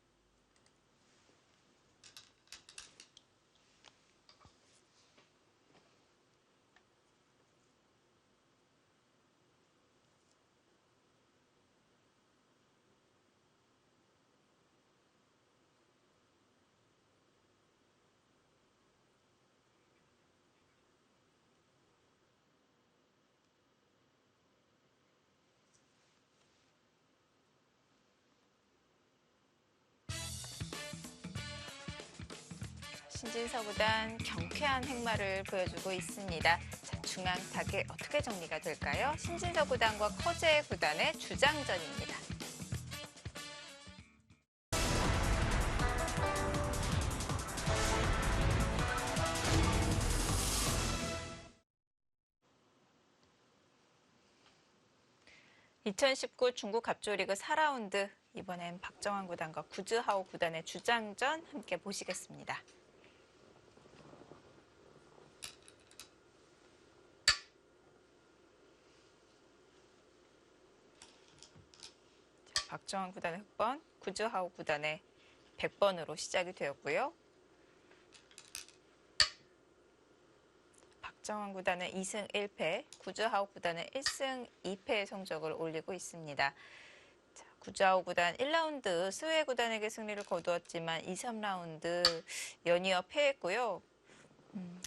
[SPEAKER 1] 신진서 구단 경쾌한 행마를 보여주고 있습니다. 자, 중앙 타겟 어떻게 정리가 될까요? 신진서 구단과 커제 구단의 주장전입니다. (2019) 중국 갑조리그 4라운드, 이번엔 박정환 구단과 구즈하오 구단의 주장전 함께 보시겠습니다. 자, 박정환 구단의 흑번, 구즈하오 구단의 100번으로 시작이 되었고요. 박정환 구단은 2승 1패, 구즈하오 구단은 1승 2패의 성적을 올리고 있습니다. 자, 구즈하오 구단 1라운드 스웨 구단에게 승리를 거두었지만 2, 3라운드 연이어 패했고요.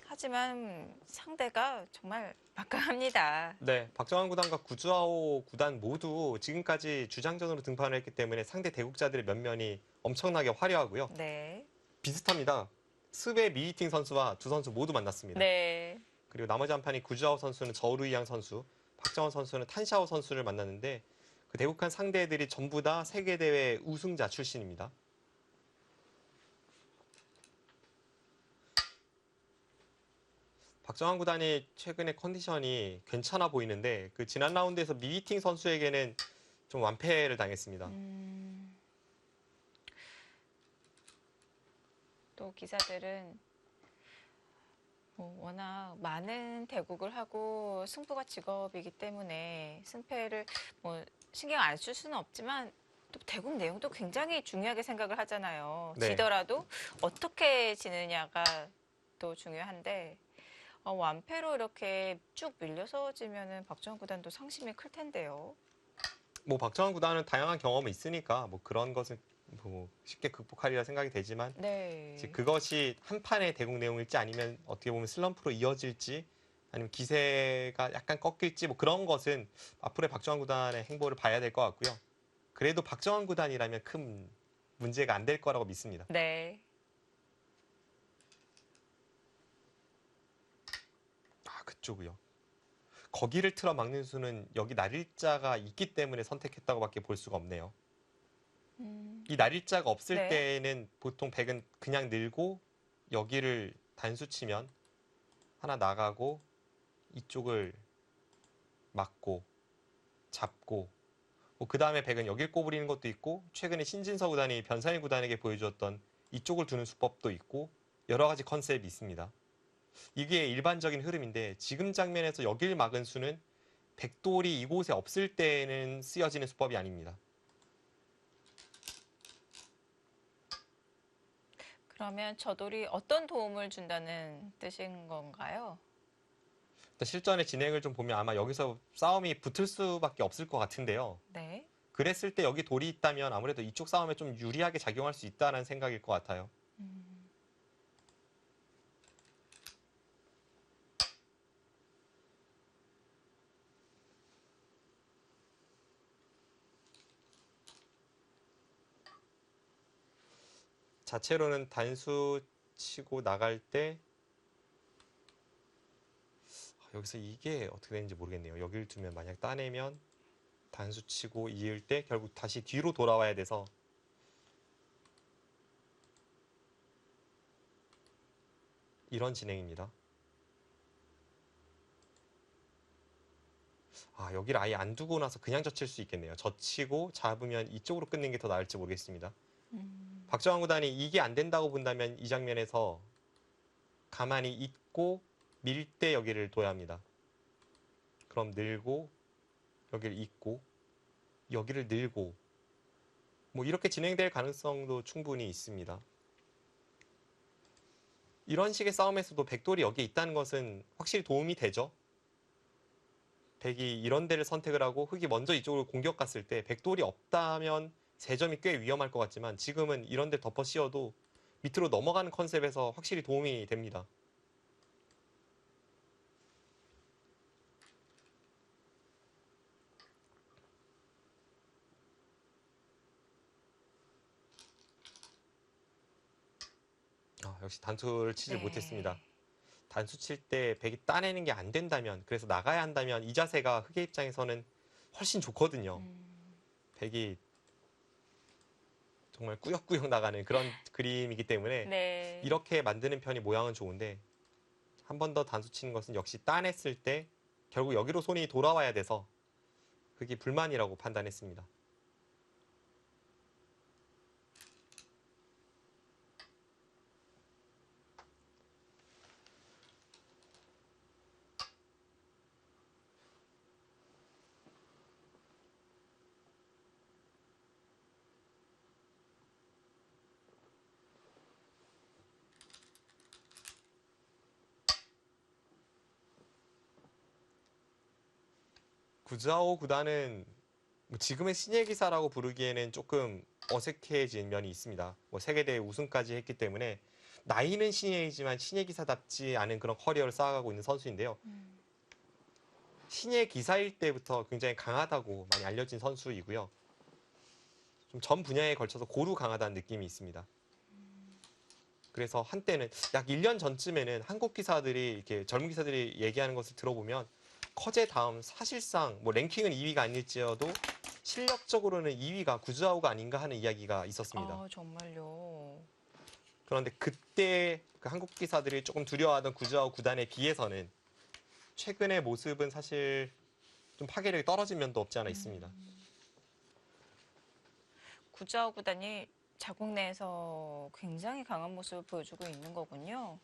[SPEAKER 1] 하지만 상대가 정말 막강합니다.
[SPEAKER 2] 네, 박정환 구단과 구즈하오 구단 모두 지금까지 주장전으로 등판을 했기 때문에 상대 대국자들의 면면이 엄청나게 화려하고요.
[SPEAKER 1] 네.
[SPEAKER 2] 비슷합니다. 스베 미히팅 선수와 두 선수 모두 만났습니다.
[SPEAKER 1] 네.
[SPEAKER 2] 그리고 나머지 한 판이 구즈하오 선수는 저우루이양 선수, 박정환 선수는 탄샤오 선수를 만났는데 그 대국한 상대들이 전부 다 세계대회 우승자 출신입니다. 박정환 구단이 최근에 컨디션이 괜찮아 보이는데 그 지난 라운드에서 미히팅 선수에게는 좀 완패를 당했습니다.
[SPEAKER 1] 또 기사들은 워낙 많은 대국을 하고 승부가 직업이기 때문에 승패를 신경 안 쓸 수는 없지만 또 대국 내용도 굉장히 중요하게 생각을 하잖아요.
[SPEAKER 2] 네.
[SPEAKER 1] 지더라도 어떻게 지느냐가 또 중요한데 완패로 이렇게 쭉 밀려서 지면은 박정환 구단도 상심이 클 텐데요.
[SPEAKER 2] 뭐 박정환 구단은 다양한 경험이 있으니까 뭐 그런 것은 뭐 쉽게 극복하리라 생각이 되지만
[SPEAKER 1] 네.
[SPEAKER 2] 그것이 한 판의 대국 내용일지 아니면 어떻게 보면 슬럼프로 이어질지 아니면 기세가 약간 꺾일지 뭐 그런 것은 앞으로의 박정환 구단의 행보를 봐야 될 것 같고요. 그래도 박정환 구단이라면 큰 문제가 안 될 거라고 믿습니다.
[SPEAKER 1] 네.
[SPEAKER 2] 아, 그쪽이요. 거기를 틀어 막는 수는 여기 날일자가 있기 때문에 선택했다고밖에 볼 수가 없네요. 이 날일자가 없을
[SPEAKER 1] 네.
[SPEAKER 2] 때는 보통 백은 그냥 늘고 여기를 단수 치면 하나 나가고 이쪽을 막고 잡고 뭐 그 다음에 백은 여길 꼬부리는 것도 있고 최근에 신진서 구단이 변상일 구단에게 보여주었던 이쪽을 두는 수법도 있고 여러 가지 컨셉이 있습니다. 이게 일반적인 흐름인데 지금 장면에서 여길 막은 수는 백돌이 이곳에 없을 때는 쓰여지는 수법이 아닙니다.
[SPEAKER 1] 그러면 저 돌이 어떤 도움을 준다는 뜻인 건가요?
[SPEAKER 2] 실전의 진행을 좀 보면 아마 여기서 싸움이 붙을 수밖에 없을 것 같은데요.
[SPEAKER 1] 네.
[SPEAKER 2] 그랬을 때 여기 돌이 있다면 아무래도 이쪽 싸움에 좀 유리하게 작용할 수 있다는 생각일 것 같아요. 자체로는 단수 치고 나갈 때 여기서 이게 어떻게 되는지 모르겠네요. 여기를 두면 만약 따내면 단수 치고 이을 때 결국 다시 뒤로 돌아와야 돼서 이런 진행입니다. 여기를 아예 안 두고 나서 그냥 젖힐 수 있겠네요. 젖히고 잡으면 이쪽으로 끊는 게 더 나을지 모르겠습니다. 박정환 구단이 이게 안 된다고 본다면 이 장면에서 가만히 있고 밀 때 여기를 둬야 합니다. 그럼 늘고 여기를 잇고 여기를 늘고 뭐 이렇게 진행될 가능성도 충분히 있습니다. 이런 식의 싸움에서도 백돌이 여기에 있다는 것은 확실히 도움이 되죠. 백이 이런 데를 선택을 하고 흑이 먼저 이쪽으로 공격 갔을 때 백돌이 없다면 3점이 꽤 위험할 것 같지만 지금은 이런 데 덮어 씌워도 밑으로 넘어가는 컨셉에서 확실히 도움이 됩니다. 역시 단수를 치질
[SPEAKER 1] 네.
[SPEAKER 2] 못했습니다. 단수 칠 때 백이 따내는 게 안 된다면 그래서 나가야 한다면 이 자세가 흑의 입장에서는 훨씬 좋거든요. 백이 정말 꾸역꾸역 나가는 그런 그림이기 때문에
[SPEAKER 1] 네.
[SPEAKER 2] 이렇게 만드는 편이 모양은 좋은데 한 번 더 단수 치는 것은 역시 따냈을 때 결국 여기로 손이 돌아와야 돼서 그게 불만이라고 판단했습니다. 구자오 구단은 지금의 신예 기사라고 부르기에는 조금 어색해진 면이 있습니다. 세계대회 우승까지 했기 때문에 나이는 신예이지만 신예 기사답지 않은 그런 커리어를 쌓아가고 있는 선수인데요. 신예 기사일 때부터 굉장히 강하다고 많이 알려진 선수이고요. 좀 전 분야에 걸쳐서 고루 강하다는 느낌이 있습니다. 그래서 한때는 약 1년 전쯤에는 한국 기사들이 이렇게 젊은 기사들이 얘기하는 것을 들어보면 커제 다음 사실상 랭킹은 2위가 아닐지어도 실력적으로는 2위가 구즈아오가 아닌가 하는 이야기가 있었습니다.
[SPEAKER 1] 정말요.
[SPEAKER 2] 그런데 그때 그 한국 기사들이 조금 두려워하던 구즈아오 구단에 비해서는 최근의 모습은 사실 좀 파괴력이 떨어진 면도 없지 않아 있습니다.
[SPEAKER 1] 구자오 구단이 자국 내에서 굉장히 강한 모습을 보여주고 있는 거군요.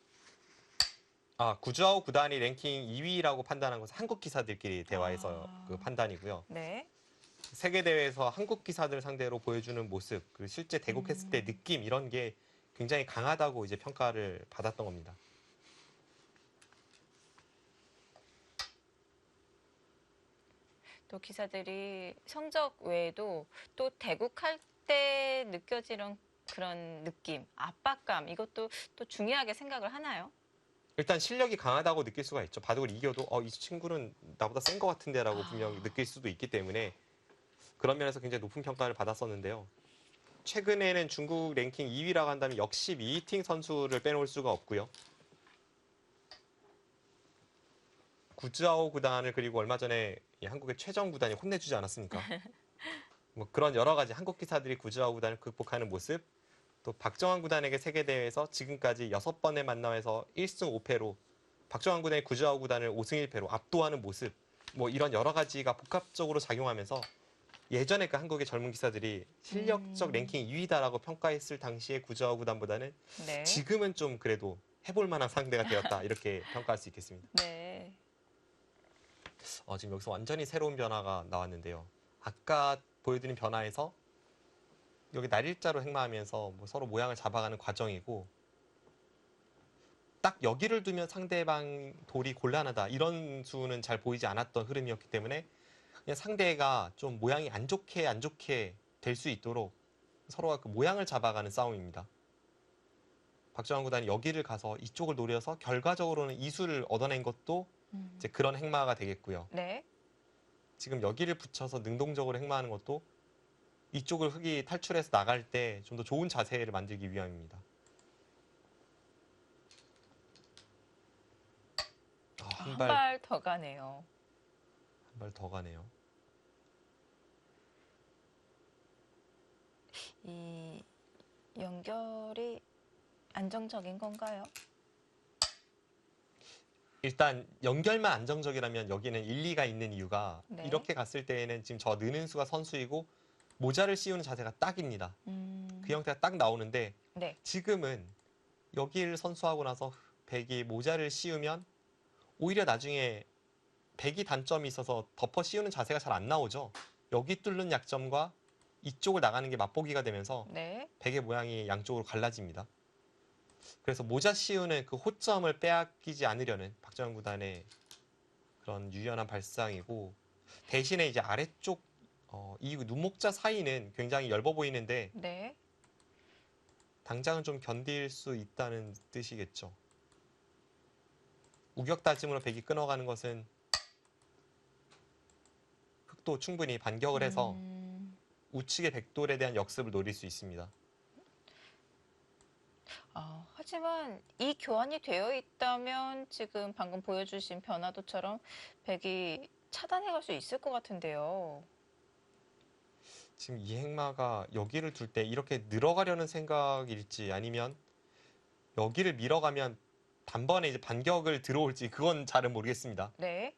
[SPEAKER 2] 구즈아오 구단이 랭킹 2위라고 판단한 것은 한국 기사들끼리 대화해서 그 판단이고요.
[SPEAKER 1] 네.
[SPEAKER 2] 세계대회에서 한국 기사들 상대로 보여주는 모습, 그리고 실제 대국했을 때 느낌 이런 게 굉장히 강하다고 이제 평가를 받았던 겁니다.
[SPEAKER 1] 또 기사들이 성적 외에도 또 대국할 때 느껴지는 그런 느낌, 압박감 이것도 또 중요하게 생각을 하나요?
[SPEAKER 2] 일단 실력이 강하다고 느낄 수가 있죠. 바둑을 이겨도 이 친구는 나보다 센 것 같은데라고 분명히 느낄 수도 있기 때문에 그런 면에서 굉장히 높은 평가를 받았었는데요. 최근에는 중국 랭킹 2위라고 한다면 역시 미이팅 선수를 빼놓을 수가 없고요. 구즈아오 구단을 그리고 얼마 전에 한국의 최정 구단이 혼내주지 않았습니까? 그런 여러 가지 한국 기사들이 구즈아오 구단을 극복하는 모습, 또 박정환 구단에게 세계대회에서 지금까지 6번의 만남에서 1승 5패로 박정환 구단이 구즈아오 구단을 5승 1패로 압도하는 모습, 이런 여러 가지가 복합적으로 작용하면서 예전에 그 한국의 젊은 기사들이 실력적 랭킹 2위다라고 평가했을 당시의 구자오 구단보다는
[SPEAKER 1] 네.
[SPEAKER 2] 지금은 좀 그래도 해볼 만한 상대가 되었다 이렇게 평가할 수 있겠습니다.
[SPEAKER 1] 네.
[SPEAKER 2] 지금 여기서 완전히 새로운 변화가 나왔는데요. 아까 보여드린 변화에서 여기 날일자로 행마하면서 서로 모양을 잡아가는 과정이고 딱 여기를 두면 상대방 돌이 곤란하다 이런 수는 잘 보이지 않았던 흐름이었기 때문에 그냥 상대가 좀 모양이 안 좋게 될 수 있도록 서로가 그 모양을 잡아가는 싸움입니다. 박정환 구단이 여기를 가서 이쪽을 노려서 결과적으로는 이수를 얻어낸 것도 이제 그런 행마가 되겠고요.
[SPEAKER 1] 네.
[SPEAKER 2] 지금 여기를 붙여서 능동적으로 행마하는 것도 이쪽을 흙이 탈출해서 나갈 때 좀 더 좋은 자세를 만들기 위함입니다. 한
[SPEAKER 1] 한
[SPEAKER 2] 발,
[SPEAKER 1] 발 더 가네요.
[SPEAKER 2] 한 발 더 가네요.
[SPEAKER 1] 이 연결이 안정적인 건가요?
[SPEAKER 2] 일단 연결만 안정적이라면 여기는 일리가 있는 이유가
[SPEAKER 1] 네.
[SPEAKER 2] 이렇게 갔을 때에는 지금 저 느는 수가 선수이고 모자를 씌우는 자세가 딱입니다. 그 형태가 딱 나오는데
[SPEAKER 1] 네.
[SPEAKER 2] 지금은 여기를 선수하고 나서 백이 모자를 씌우면 오히려 나중에 백이 단점이 있어서 덮어 씌우는 자세가 잘 안 나오죠. 여기 뚫는 약점과 이쪽을 나가는 게 맛보기가 되면서
[SPEAKER 1] 네.
[SPEAKER 2] 백의 모양이 양쪽으로 갈라집니다. 그래서 모자 씌우는 그 호점을 빼앗기지 않으려는 박정현 구단의 그런 유연한 발상이고 대신에 이제 아래쪽 이 눈목자 사이는 굉장히 엷어 보이는데
[SPEAKER 1] 네.
[SPEAKER 2] 당장은 좀 견딜 수 있다는 뜻이겠죠. 우격 다짐으로 백이 끊어가는 것은 흑도 충분히 반격을 해서 우측의 백돌에 대한 역습을 노릴 수 있습니다.
[SPEAKER 1] 하지만 이 교환이 되어 있다면 지금 방금 보여주신 변화도처럼 백이 차단해갈 수 있을 것 같은데요.
[SPEAKER 2] 지금 이 행마가 여기를 둘 때 이렇게 늘어가려는 생각일지 아니면 여기를 밀어가면 단번에 이제 반격을 들어올지 그건 잘은 모르겠습니다.
[SPEAKER 1] 네.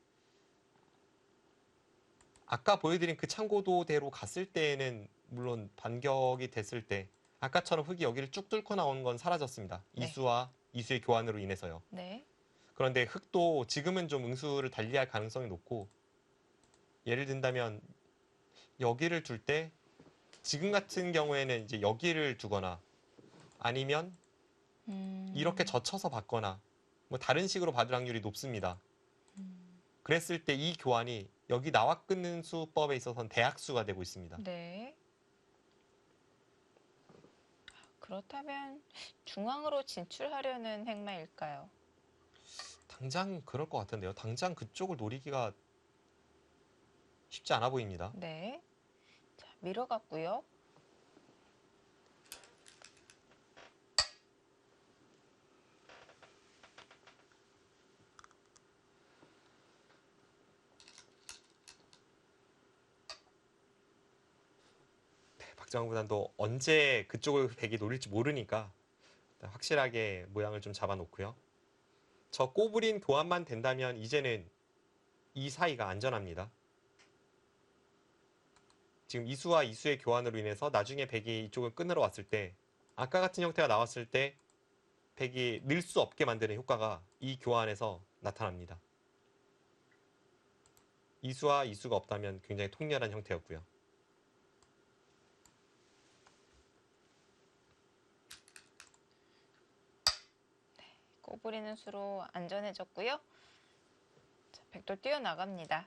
[SPEAKER 2] 아까 보여드린 그 참고도대로 갔을 때에는 물론 반격이 됐을 때 아까처럼 흙이 여기를 쭉 뚫고 나오는 건 사라졌습니다.
[SPEAKER 1] 네.
[SPEAKER 2] 이수와 이수의 교환으로 인해서요.
[SPEAKER 1] 네.
[SPEAKER 2] 그런데 흙도 지금은 좀 응수를 달리할 가능성이 높고 예를 든다면 여기를 둘 때 지금 같은 경우에는 이제 여기를 두거나 아니면 이렇게 젖혀서 받거나 뭐 다른 식으로 받을 확률이 높습니다. 그랬을 때 이 교환이 여기 나와 끊는 수법에 있어서는 대학수가 되고 있습니다.
[SPEAKER 1] 네. 그렇다면 중앙으로 진출하려는 행마일까요?
[SPEAKER 2] 당장 그럴 것 같은데요. 당장 그쪽을 노리기가 쉽지 않아 보입니다.
[SPEAKER 1] 네. 자, 밀어갔고요.
[SPEAKER 2] 박정훈 구단도 언제 그쪽을 백이 노릴지 모르니까 확실하게 모양을 좀 잡아놓고요. 저 꼬부린 교환만 된다면 이제는 이 사이가 안전합니다. 지금 이수와 이수의 교환으로 인해서 나중에 백이 이쪽을 끊으러 왔을 때 아까 같은 형태가 나왔을 때 백이 늘 수 없게 만드는 효과가 이 교환에서 나타납니다. 이수와 이수가 없다면 굉장히 통렬한 형태였고요.
[SPEAKER 1] 꼬부리는 수로 안전해졌고요. 자, 백돌 뛰어나갑니다.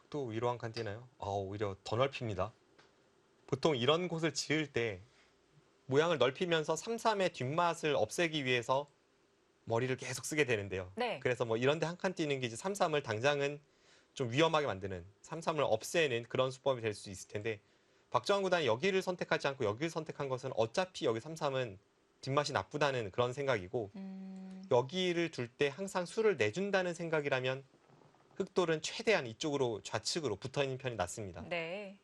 [SPEAKER 2] 또 위로 한 칸 뛰나요? 오히려 더 넓힙니다. 보통 이런 곳을 지을 때 모양을 넓히면서 3-3의 뒷맛을 없애기 위해서 머리를 계속 쓰게 되는데요.
[SPEAKER 1] 네.
[SPEAKER 2] 그래서 뭐 이런 데 한 칸 뛰는 게 이제 3-3을 당장은 좀 위험하게 만드는 3-3을 없애는 그런 수법이 될 수 있을 텐데 박정환 구단이 여기를 선택하지 않고 여기를 선택한 것은 어차피 여기 3-3은 뒷맛이 나쁘다는 그런 생각이고 여기를 둘 때 항상 수를 내준다는 생각이라면 흑돌은 최대한 이쪽으로 좌측으로 붙어있는 편이 낫습니다.
[SPEAKER 1] 네.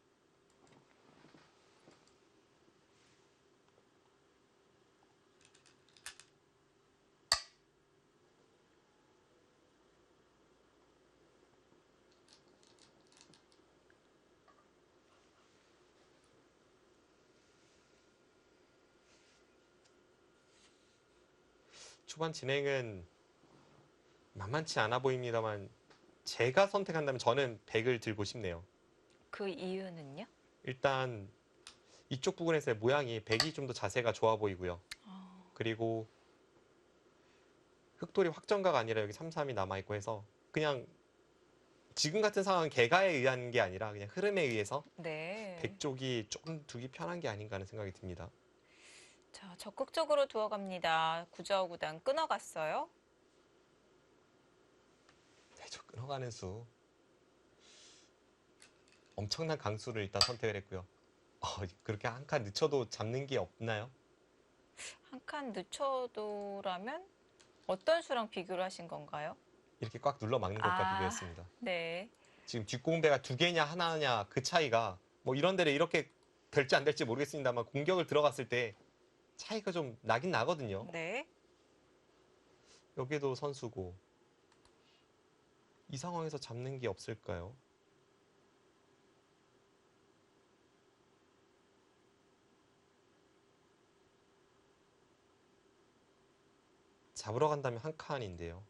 [SPEAKER 2] 초반 진행은 만만치 않아 보입니다만 제가 선택한다면 저는 100을 들고 싶네요.
[SPEAKER 1] 그 이유는요?
[SPEAKER 2] 일단 이쪽 부분에서의 모양이 100이 좀 더 자세가 좋아 보이고요. 그리고 흑돌이 확정가가 아니라 여기 3-3이 남아있고 해서 그냥 지금 같은 상황은 개가에 의한 게 아니라 그냥 흐름에 의해서
[SPEAKER 1] 네.
[SPEAKER 2] 100 쪽이 조금 두기 편한 게 아닌가 하는 생각이 듭니다.
[SPEAKER 1] 자, 적극적으로 두어갑니다. 구자호 구단 끊어갔어요.
[SPEAKER 2] 네, 저 끊어가는 수. 엄청난 강수를 일단 선택을 했고요. 그렇게 한 칸 늦춰도 잡는 게 없나요?
[SPEAKER 1] 한 칸 늦춰도라면 어떤 수랑 비교를 하신 건가요?
[SPEAKER 2] 이렇게 꽉 눌러 막는 것과
[SPEAKER 1] 아,
[SPEAKER 2] 비교했습니다.
[SPEAKER 1] 네.
[SPEAKER 2] 지금 뒷공배가 두 개냐 하나냐 그 차이가 뭐 이런 데를 이렇게 될지 안 될지 모르겠습니다만 공격을 들어갔을 때 차이가 좀 나긴 나거든요.
[SPEAKER 1] 네.
[SPEAKER 2] 여기도 선수고 이 상황에서 잡는 게 없을까요? 잡으러 간다면 한 칸인데요.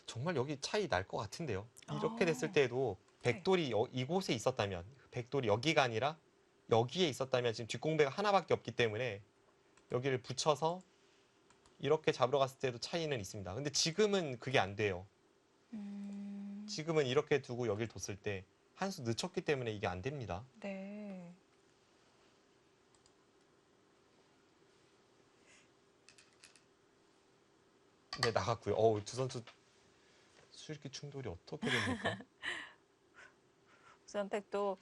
[SPEAKER 2] 정말 여기 차이 날 것 같은데요. 이렇게 됐을 때에도
[SPEAKER 1] 네.
[SPEAKER 2] 백돌이 이곳에 있었다면, 백돌이 여기가 아니라 여기에 있었다면 지금 뒷공배가 하나밖에 없기 때문에 여기를 붙여서 이렇게 잡으러 갔을 때도 차이는 있습니다. 근데 지금은 그게 안 돼요. 지금은 이렇게 두고 여길 뒀을 때 한 수 늦췄기 때문에 이게 안 됩니다.
[SPEAKER 1] 네.
[SPEAKER 2] 네, 나갔고요. 두 선수 수익기 충돌이 어떻게 됩니까?
[SPEAKER 1] 우선팩도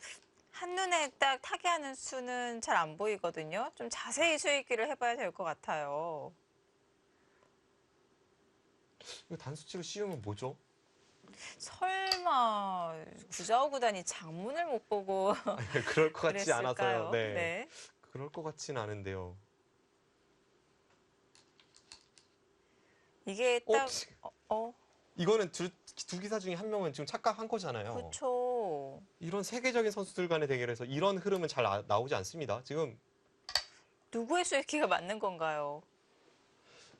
[SPEAKER 1] 한눈에 딱 타개하는 수는 잘 안 보이거든요. 좀 자세히 수익기를 해봐야 될 것 같아요.
[SPEAKER 2] 이거 단수치로 씌우면 뭐죠?
[SPEAKER 1] 설마 구자호 구단이 장문을 못 보고
[SPEAKER 2] 아니, 그럴 것 같지 않아서요.
[SPEAKER 1] 그랬을까요?
[SPEAKER 2] 네.
[SPEAKER 1] 네.
[SPEAKER 2] 그럴 것 같지는 않은데요.
[SPEAKER 1] 이게 딱
[SPEAKER 2] 이거는 두 기사 중에 한 명은 지금 착각한 거잖아요.
[SPEAKER 1] 그렇죠.
[SPEAKER 2] 이런 세계적인 선수들 간의 대결에서 이런 흐름은 잘 나오지 않습니다. 지금
[SPEAKER 1] 누구의 수익기가 맞는 건가요?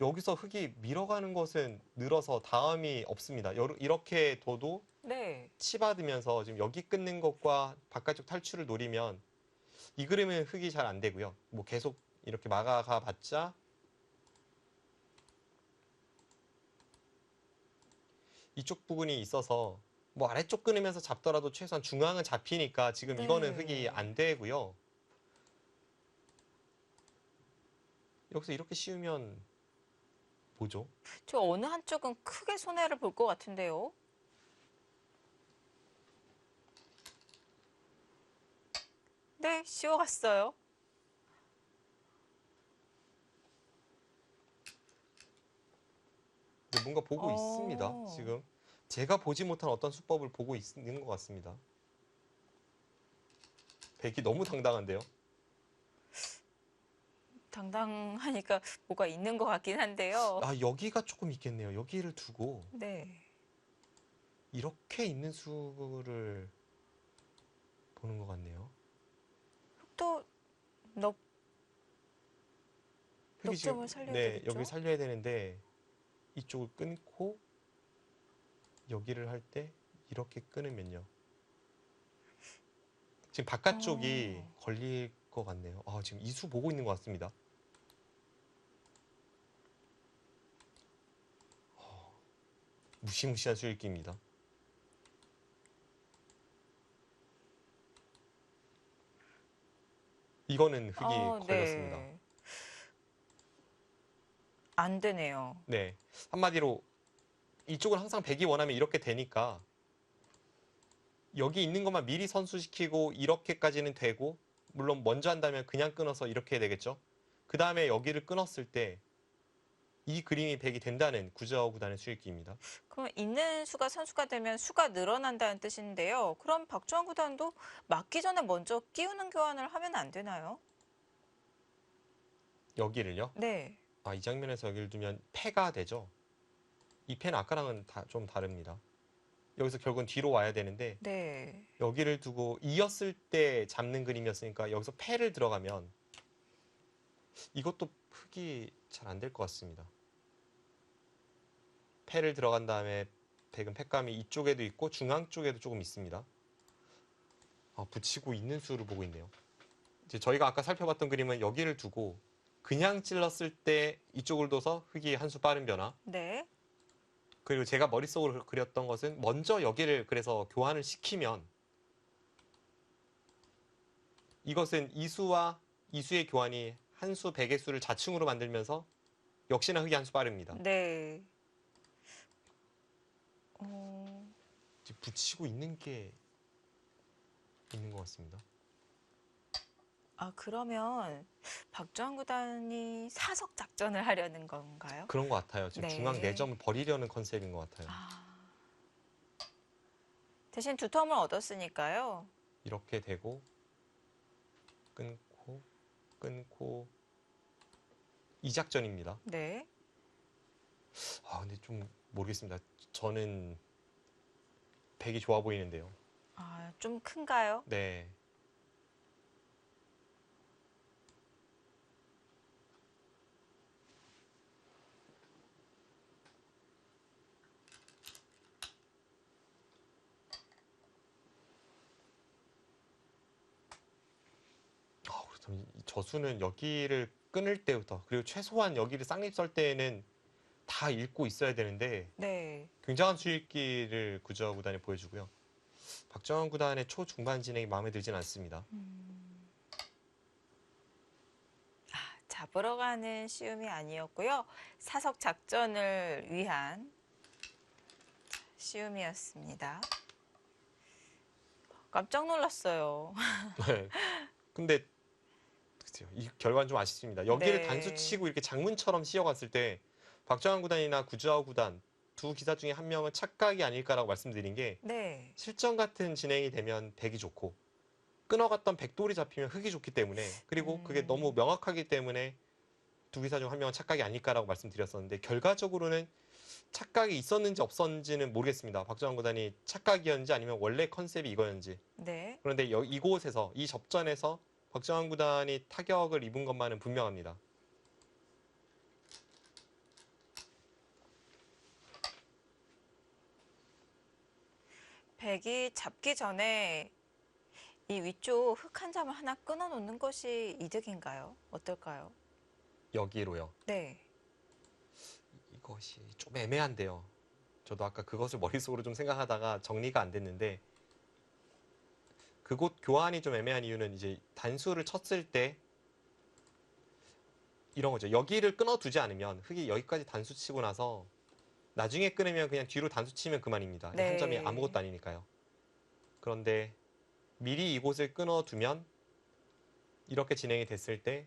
[SPEAKER 2] 여기서 흙이 밀어가는 것은 늘어서 다음이 없습니다. 이렇게 둬도
[SPEAKER 1] 네.
[SPEAKER 2] 치받으면서 지금 여기 끊는 것과 바깥쪽 탈출을 노리면 이 그림은 흙이 잘 안 되고요. 뭐 계속 이렇게 막아가 봤자 이쪽 부분이 있어서 뭐 아래쪽 끊으면서 잡더라도 최소한 중앙은 잡히니까 지금
[SPEAKER 1] 네.
[SPEAKER 2] 이거는 흙이 안 되고요. 여기서 이렇게 씌우면 뭐죠?
[SPEAKER 1] 저 어느 한쪽은 크게 손해를 볼 것 같은데요. 네, 씌워갔어요.
[SPEAKER 2] 근데 뭔가 보고 있습니다. 지금 제가 보지 못한 어떤 수법을 보고 있는 것 같습니다. 백이 너무 당당한데요.
[SPEAKER 1] 당당하니까 뭐가 있는 것 같긴 한데요.
[SPEAKER 2] 여기가 조금 있겠네요. 여기를 두고
[SPEAKER 1] 네.
[SPEAKER 2] 이렇게 있는 수를 보는 것 같네요.
[SPEAKER 1] 또
[SPEAKER 2] 흙이 지금
[SPEAKER 1] 넉점을 살려야
[SPEAKER 2] 네,
[SPEAKER 1] 되겠죠?
[SPEAKER 2] 여기 살려야 되는데 이쪽을 끊고 여기를 할 때 이렇게 끊으면요. 지금 바깥쪽이 걸릴 것 같네요. 지금 이수 보고 있는 것 같습니다. 무시무시한 수익기입니다. 이거는 흙이 걸렸습니다.
[SPEAKER 1] 네. 안 되네요.
[SPEAKER 2] 네. 한마디로 이쪽은 항상 백이 원하면 이렇게 되니까 여기 있는 것만 미리 선수시키고 이렇게까지는 되고 물론 먼저 한다면 그냥 끊어서 이렇게 되겠죠. 그 다음에 여기를 끊었을 때 이 그림이 백이 된다는 구자호 구단의 수익기입니다.
[SPEAKER 1] 그럼 있는 수가 선수가 되면 수가 늘어난다는 뜻인데요. 그럼 박주환 구단도 맞기 전에 먼저 끼우는 교환을 하면 안 되나요?
[SPEAKER 2] 여기를요?
[SPEAKER 1] 네.
[SPEAKER 2] 이 장면에서 여기를 두면 패가 되죠. 이 패는 아까랑은 좀 다릅니다. 여기서 결국은 뒤로 와야 되는데
[SPEAKER 1] 네.
[SPEAKER 2] 여기를 두고 이었을 때 잡는 그림이었으니까 여기서 패를 들어가면 이것도 흙이 잘 안 될 것 같습니다. 패를 들어간 다음에 백은 패감이 이쪽에도 있고 중앙 쪽에도 조금 있습니다. 붙이고 있는 수를 보고 있네요. 이제 저희가 아까 살펴봤던 그림은 여기를 두고 그냥 찔렀을 때 이쪽을 둬서 흙이 한 수 빠른 변화.
[SPEAKER 1] 네.
[SPEAKER 2] 그리고 제가 머릿속으로 그렸던 것은 먼저 여기를 그래서 교환을 시키면 이것은 이수와 이수의 교환이 한 수, 백의 수를 자충으로 만들면서 역시나 흑이 한 수 빠릅니다.
[SPEAKER 1] 네.
[SPEAKER 2] 지금 붙이고 있는 게 있는 것 같습니다.
[SPEAKER 1] 아, 그러면 박주환 구단이 사석 작전을 하려는 건가요?
[SPEAKER 2] 그런 것 같아요. 지금
[SPEAKER 1] 네.
[SPEAKER 2] 중앙 4점을 버리려는 컨셉인 것 같아요.
[SPEAKER 1] 대신 두 텀을 얻었으니까요.
[SPEAKER 2] 이렇게 되고 끊고 이 작전입니다.
[SPEAKER 1] 네.
[SPEAKER 2] 근데 좀 모르겠습니다. 저는 100이 좋아 보이는데요.
[SPEAKER 1] 아, 좀 큰가요?
[SPEAKER 2] 네. 그렇다면 이 저수는 여기를 끊을 때부터 그리고 최소한 여기를 쌍립 설 때에는 다 읽고 있어야 되는데
[SPEAKER 1] 네.
[SPEAKER 2] 굉장한 수익기를 구저우 구단이 보여주고요. 박정환 구단의 초중반 진행이 마음에 들진 않습니다.
[SPEAKER 1] 잡으러 가는 시움이 아니었고요. 사석 작전을 위한 시움이었습니다. 깜짝 놀랐어요.
[SPEAKER 2] 네. 근데 글쎄요, 이 결과는 좀 아쉽습니다. 여기를
[SPEAKER 1] 네.
[SPEAKER 2] 단수 치고 이렇게 장문처럼 씌어갔을 때 박정환 구단이나 구저우 구단 두 기사 중에 한 명은 착각이 아닐까라고 말씀드린 게
[SPEAKER 1] 네.
[SPEAKER 2] 실전 같은 진행이 되면 백이 좋고 끊어갔던 백돌이 잡히면 흑이 좋기 때문에 그리고 그게 너무 명확하기 때문에 두 기사 중 한 명은 착각이 아닐까라고 말씀드렸었는데 결과적으로는 착각이 있었는지 없었는지는 모르겠습니다. 박정환 구단이 착각이었는지 아니면 원래 컨셉이 이거였는지.
[SPEAKER 1] 네.
[SPEAKER 2] 그런데 이곳에서 이 접전에서 박정환 구단이 타격을 입은 것만은 분명합니다.
[SPEAKER 1] 백이 잡기 전에 이 위쪽 흙 한 점을 하나 끊어 놓는 것이 이득인가요? 어떨까요?
[SPEAKER 2] 여기로요.
[SPEAKER 1] 네.
[SPEAKER 2] 이것이 좀 애매한데요. 저도 아까 그것을 머릿속으로 좀 생각하다가 정리가 안 됐는데 그곳 교환이 좀 애매한 이유는 이제 단수를 쳤을 때 이런 거죠. 여기를 끊어두지 않으면 흑이 여기까지 단수 치고 나서 나중에 끊으면 그냥 뒤로 단수 치면 그만입니다.
[SPEAKER 1] 네.
[SPEAKER 2] 한 점이 아무것도 아니니까요. 그런데 미리 이곳을 끊어두면 이렇게 진행이 됐을 때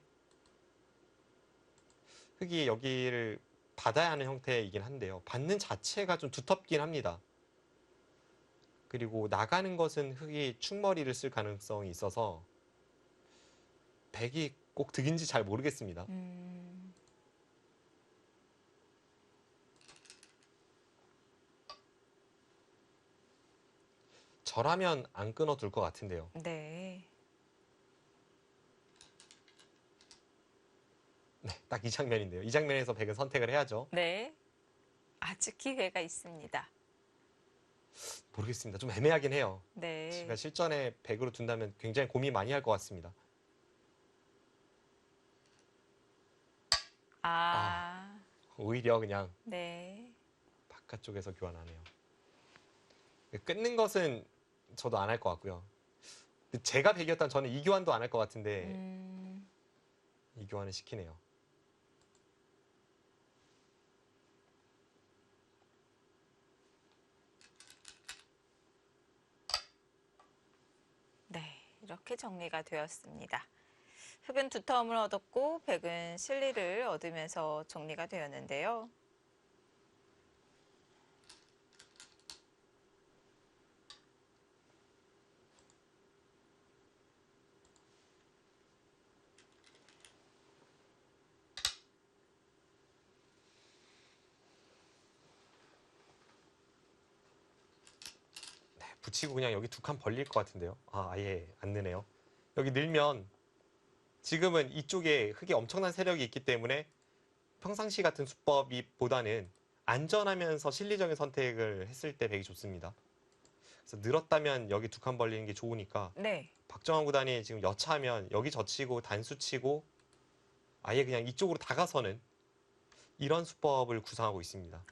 [SPEAKER 2] 흑이 여기를 받아야 하는 형태이긴 한데요. 받는 자체가 좀 두텁긴 합니다. 그리고 나가는 것은 흑이 충머리를 쓸 가능성이 있어서 백이 꼭 득인지 잘 모르겠습니다. 저라면 안 끊어둘 것 같은데요.
[SPEAKER 1] 네.
[SPEAKER 2] 네, 딱 이 장면인데요. 이 장면에서 백은 선택을 해야죠.
[SPEAKER 1] 네. 아직 기회가 있습니다.
[SPEAKER 2] 모르겠습니다. 좀 애매하긴 해요.
[SPEAKER 1] 네.
[SPEAKER 2] 제가 실전에 백으로 둔다면 굉장히 고민 많이 할 것 같습니다. 오히려 그냥
[SPEAKER 1] 네.
[SPEAKER 2] 바깥쪽에서 교환하네요. 끊는 것은 저도 안 할 것 같고요. 제가 백이었다면 저는 이 교환도 안 할 것 같은데 이 교환을 시키네요.
[SPEAKER 1] 네. 이렇게 정리가 되었습니다. 흑은 두 텀을 얻었고 백은 실리를 얻으면서 정리가 되었는데요.
[SPEAKER 2] 붙이고 그냥 여기 두 칸 벌릴 것 같은데요. 아예 안 느네요. 여기 늘면 지금은 이쪽에 흑이 엄청난 세력이 있기 때문에 평상시 같은 수법보다는 안전하면서 실리적인 선택을 했을 때 백이 좋습니다. 그래서 늘었다면 여기 두 칸 벌리는 게 좋으니까
[SPEAKER 1] 네.
[SPEAKER 2] 박정환 구단이 지금 여차하면 여기 젖히고 단수 치고 아예 그냥 이쪽으로 다가서는 이런 수법을 구상하고 있습니다.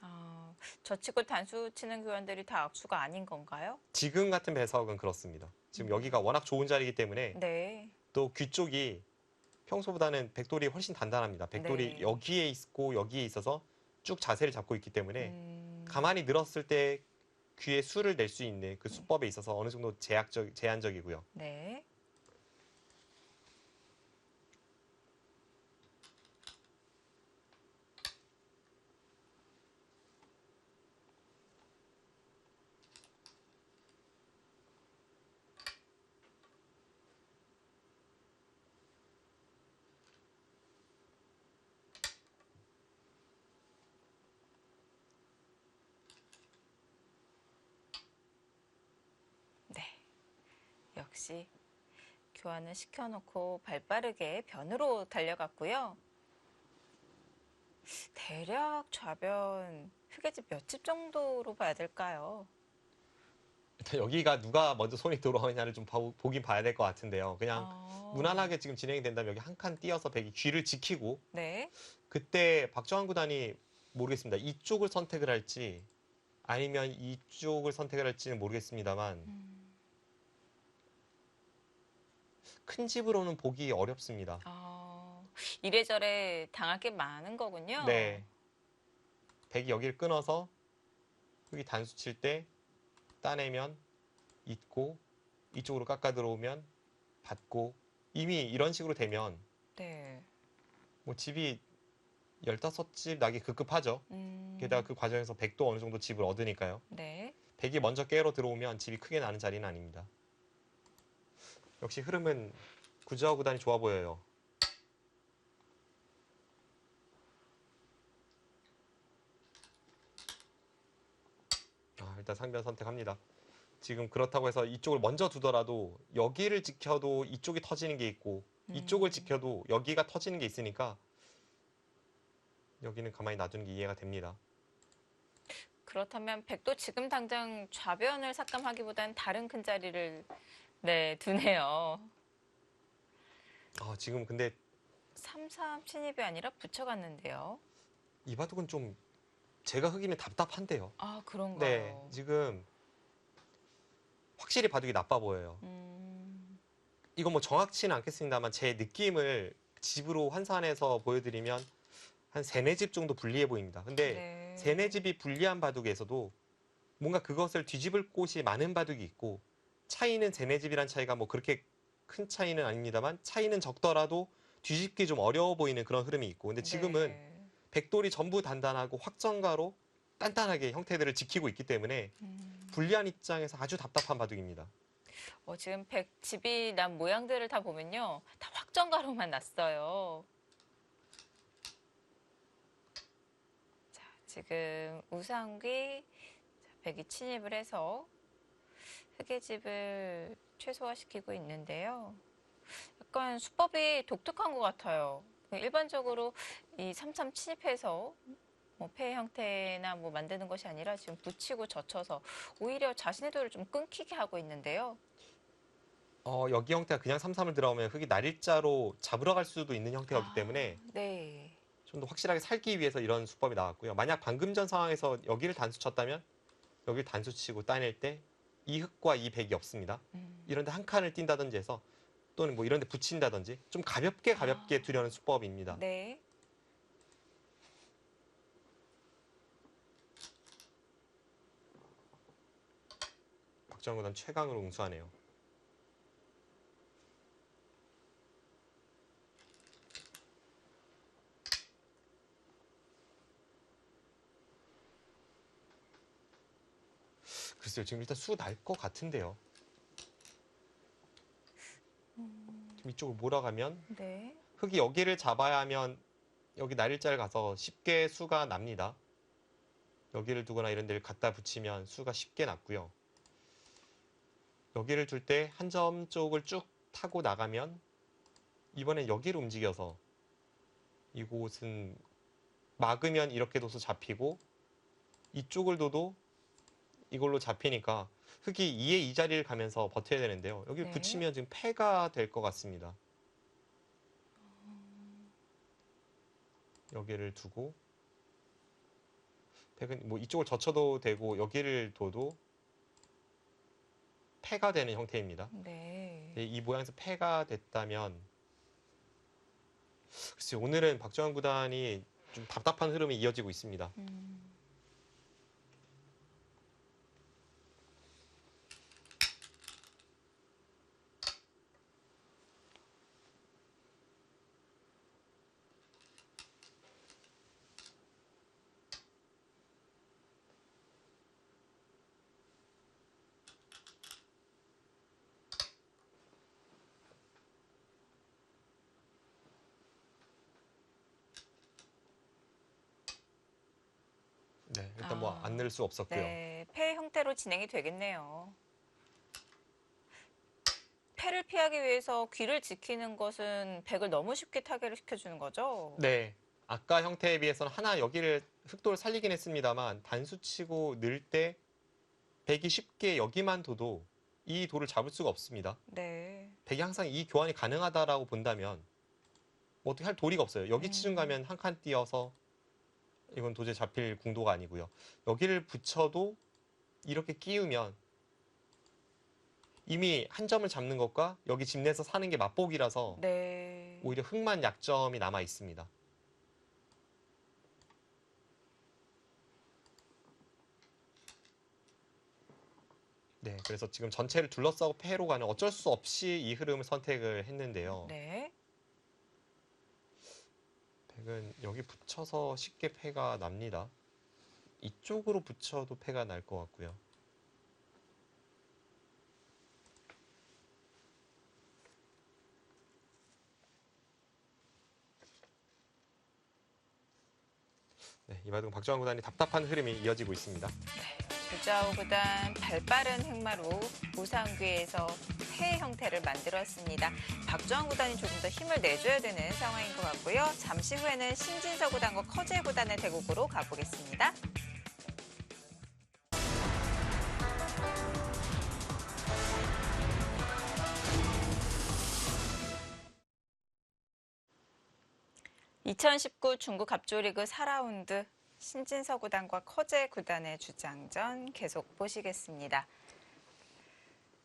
[SPEAKER 1] 젖히고 단수 치는 교환들이 다 악수가 아닌 건가요?
[SPEAKER 2] 지금 같은 배석은 그렇습니다. 지금 여기가 워낙 좋은 자리이기 때문에
[SPEAKER 1] 네.
[SPEAKER 2] 또 귀 쪽이 평소보다는 백돌이 훨씬 단단합니다. 백돌이
[SPEAKER 1] 네.
[SPEAKER 2] 여기에 있고 여기에 있어서 쭉 자세를 잡고 있기 때문에
[SPEAKER 1] 음.
[SPEAKER 2] 가만히 늘었을 때 귀에 수를 낼 수 있는 그
[SPEAKER 1] 네.
[SPEAKER 2] 수법에 있어서 어느 정도 제한적이고요.
[SPEAKER 1] 네. 네. 역시 교환을 시켜놓고 발빠르게 변으로 달려갔고요. 대략 좌변 흑의집 몇 집 정도로 봐야 될까요?
[SPEAKER 2] 일단 여기가 누가 먼저 손이 들어오느냐를 좀 보긴 봐야 될 것 같은데요. 그냥 무난하게 지금 진행이 된다면 여기 한 칸 띄어서 백이 귀를 지키고
[SPEAKER 1] 네.
[SPEAKER 2] 그때 박정환 구단이 모르겠습니다. 이쪽을 선택을 할지 아니면 이쪽을 선택을 할지는 모르겠습니다만 큰 집으로는 보기 어렵습니다.
[SPEAKER 1] 이래저래 당할 게 많은 거군요.
[SPEAKER 2] 네. 백이 여기를 끊어서 여기 단수 칠 때 따내면 잊고 이쪽으로 깎아 들어오면 받고 이미 이런 식으로 되면
[SPEAKER 1] 네.
[SPEAKER 2] 뭐 집이 15집 나기 급급하죠. 게다가 그 과정에서 백도 어느 정도 집을 얻으니까요.
[SPEAKER 1] 네.
[SPEAKER 2] 백이 먼저 깨러 들어오면 집이 크게 나는 자리는 아닙니다. 역시 흐름은 구자호 구단이 좋아 보여요. 일단 상변 선택합니다. 지금 그렇다고 해서 이쪽을 먼저 두더라도 여기를 지켜도 이쪽이 터지는 게 있고 이쪽을 지켜도 여기가 터지는 게 있으니까 여기는 가만히 놔두는 게 이해가 됩니다.
[SPEAKER 1] 그렇다면 백도 지금 당장 좌변을 삭감하기보단 다른 큰 자리를 네, 두네요.
[SPEAKER 2] 지금 근데
[SPEAKER 1] 3-3 침입이 아니라 붙여갔는데요.
[SPEAKER 2] 이 바둑은 좀 제가 흑이면 답답한데요.
[SPEAKER 1] 그런가요?
[SPEAKER 2] 네, 지금 확실히 바둑이 나빠 보여요. 이건 뭐 정확치는 않겠습니다만 제 느낌을 집으로 환산해서 보여드리면 한 3-4집 정도 불리해 보입니다. 근데
[SPEAKER 1] 네.
[SPEAKER 2] 3-4집이 불리한 바둑에서도 뭔가 그것을 뒤집을 곳이 많은 바둑이 있고 차이는 3-4집이란 차이가 뭐 그렇게 큰 차이는 아닙니다만 차이는 적더라도 뒤집기 좀 어려워 보이는 그런 흐름이 있고 근데 지금은
[SPEAKER 1] 네.
[SPEAKER 2] 백돌이 전부 단단하고 확정가로 단단하게 형태들을 지키고 있기 때문에 불리한 입장에서 아주 답답한 바둑입니다.
[SPEAKER 1] 지금 백집이 난 모양들을 다 보면요. 다 확정가로만 났어요. 자, 지금 우상귀 백이 침입을 해서 흑의 집을 최소화시키고 있는데요. 약간 수법이 독특한 것 같아요. 일반적으로 이 3-3 침입해서 뭐 폐 형태나 뭐 만드는 것이 아니라 지금 붙이고 젖혀서 오히려 자신의 돌을 좀 끊기게 하고 있는데요.
[SPEAKER 2] 여기 형태가 그냥 3-3을 들어오면 흑이 날일자로 잡으러 갈 수도 있는 형태였기 때문에
[SPEAKER 1] 네.
[SPEAKER 2] 좀 더 확실하게 살기 위해서 이런 수법이 나왔고요. 만약 방금 전 상황에서 여기를 단수 쳤다면 여기를 단수 치고 따낼 때 이 흑과 이 백이 없습니다. 이런데 한 칸을 띈다든지 해서 또는 뭐 이런데 붙인다든지 좀 가볍게 두려는 수법입니다.
[SPEAKER 1] 네.
[SPEAKER 2] 박정환 구단 최강으로 응수하네요. 글쎄요, 지금 일단 수 날 것 같은데요. 지금 이쪽으로 몰아가면
[SPEAKER 1] 네.
[SPEAKER 2] 흑이 여기를 잡아야 하면 여기 날일자를 가서 쉽게 수가 납니다. 여기를 두거나 이런 데를 갖다 붙이면 수가 쉽게 났고요. 여기를 둘 때 한 점 쪽을 쭉 타고 나가면 이번엔 여기를 움직여서 이곳은 막으면 이렇게 둬서 잡히고 이쪽을 둬도 이걸로 잡히니까 흑이 2의 이 자리를 가면서 버텨야 되는데요. 여기를
[SPEAKER 1] 네.
[SPEAKER 2] 붙이면 지금 패가 될 것 같습니다. 여기를 두고 백은 뭐 이쪽을 젖혀도 되고 여기를 둬도 패가 되는 형태입니다.
[SPEAKER 1] 네.
[SPEAKER 2] 이 모양에서 패가 됐다면 글쎄요, 오늘은 박정환 구단이 좀 답답한 흐름이 이어지고 있습니다. 네, 일단 뭐 안 늘 수 없었고요.
[SPEAKER 1] 네, 패 형태로 진행이 되겠네요. 패를 피하기 위해서 귀를 지키는 것은 백을 너무 쉽게 타결을 시켜주는 거죠?
[SPEAKER 2] 네, 아까 형태에 비해서는 하나 여기를 흑도를 살리긴 했습니다만 단수치고 늘 때 백이 쉽게 여기만 둬도 이 돌을 잡을 수가 없습니다.
[SPEAKER 1] 네.
[SPEAKER 2] 백이 항상 이 교환이 가능하다라고 본다면 뭐 어떻게 할 도리가 없어요. 여기 치중 가면 한 칸 띄어서 이건 도저히 잡힐 궁도가 아니고요. 여기를 붙여도 이렇게 끼우면 이미 한 점을 잡는 것과 여기 집 내서 사는 게 맛보기라서
[SPEAKER 1] 네.
[SPEAKER 2] 오히려 흑만 약점이 남아 있습니다. 네, 그래서 지금 전체를 둘러싸고 패로 가는 어쩔 수 없이 이 흐름을 선택을 했는데요.
[SPEAKER 1] 네.
[SPEAKER 2] 백은 여기 붙여서 쉽게 패가 납니다. 이쪽으로 붙여도 패가 날 것 같고요. 네, 이바둑 박정환 구단이 답답한 흐름이 이어지고 있습니다.
[SPEAKER 1] 주자우 구단 발빠른 행마로 우상귀에서 패 형태를 만들었습니다. 박정환 구단이 조금 더 힘을 내줘야 되는 상황인 것 같고요. 잠시 후에는 신진서 구단과 커제 구단의 대국으로 가보겠습니다. (2019) 중국 갑조리그 4라운드 신진서 구단과 커제 구단의 주장전 계속 보시겠습니다.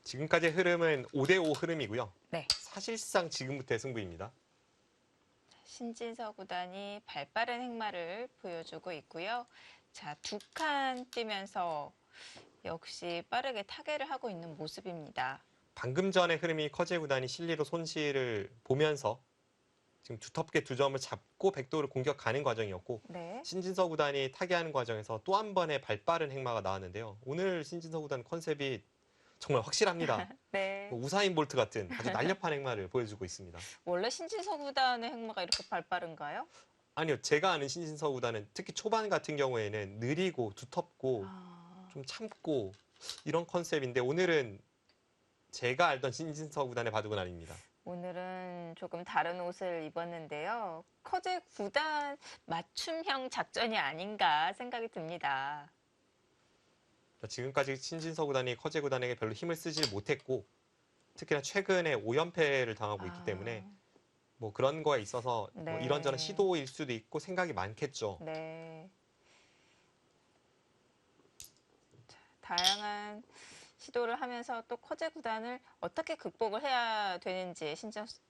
[SPEAKER 2] 지금까지의 흐름은 5대5 흐름이고요.
[SPEAKER 1] 네.
[SPEAKER 2] 사실상 지금부터의 승부입니다.
[SPEAKER 1] 신진서 구단이 발빠른 행마를 보여주고 있고요. 자, 두 칸 뛰면서 역시 빠르게 타결을 하고 있는 모습입니다.
[SPEAKER 2] 방금 전의 흐름이 커제 구단이 실리로 손실을 보면서 지금 두텁게 두 점을 잡고 백도를 공격하는 과정이었고
[SPEAKER 1] 네.
[SPEAKER 2] 신진서 구단이 타개하는 과정에서 또 한 번의 발빠른 행마가 나왔는데요. 오늘 신진서 구단 컨셉이 정말 확실합니다.
[SPEAKER 1] 네.
[SPEAKER 2] 우사인 볼트 같은 아주 날렵한 행마를 보여주고 있습니다.
[SPEAKER 1] 원래 신진서 구단의 행마가 이렇게 발빠른가요?
[SPEAKER 2] 아니요, 제가 아는 신진서 구단은 특히 초반 같은 경우에는 느리고 두텁고 좀 참고 이런 컨셉인데 오늘은 제가 알던 신진서 구단의 바둑은 아닙니다.
[SPEAKER 1] 오늘은 조금 다른 옷을 입었는데요. 커제 구단 맞춤형 작전이 아닌가 생각이 듭니다.
[SPEAKER 2] 지금까지 신진서 구단이 커제 구단에게 별로 힘을 쓰지 못했고 특히나 최근에 5연패를 당하고 있기 때문에 뭐 그런 거에 있어서
[SPEAKER 1] 네.
[SPEAKER 2] 뭐 이런저런 시도일 수도 있고 생각이 많겠죠.
[SPEAKER 1] 네. 자, 다양한 시도를 하면서 또 커제 구단을 어떻게 극복을 해야 되는지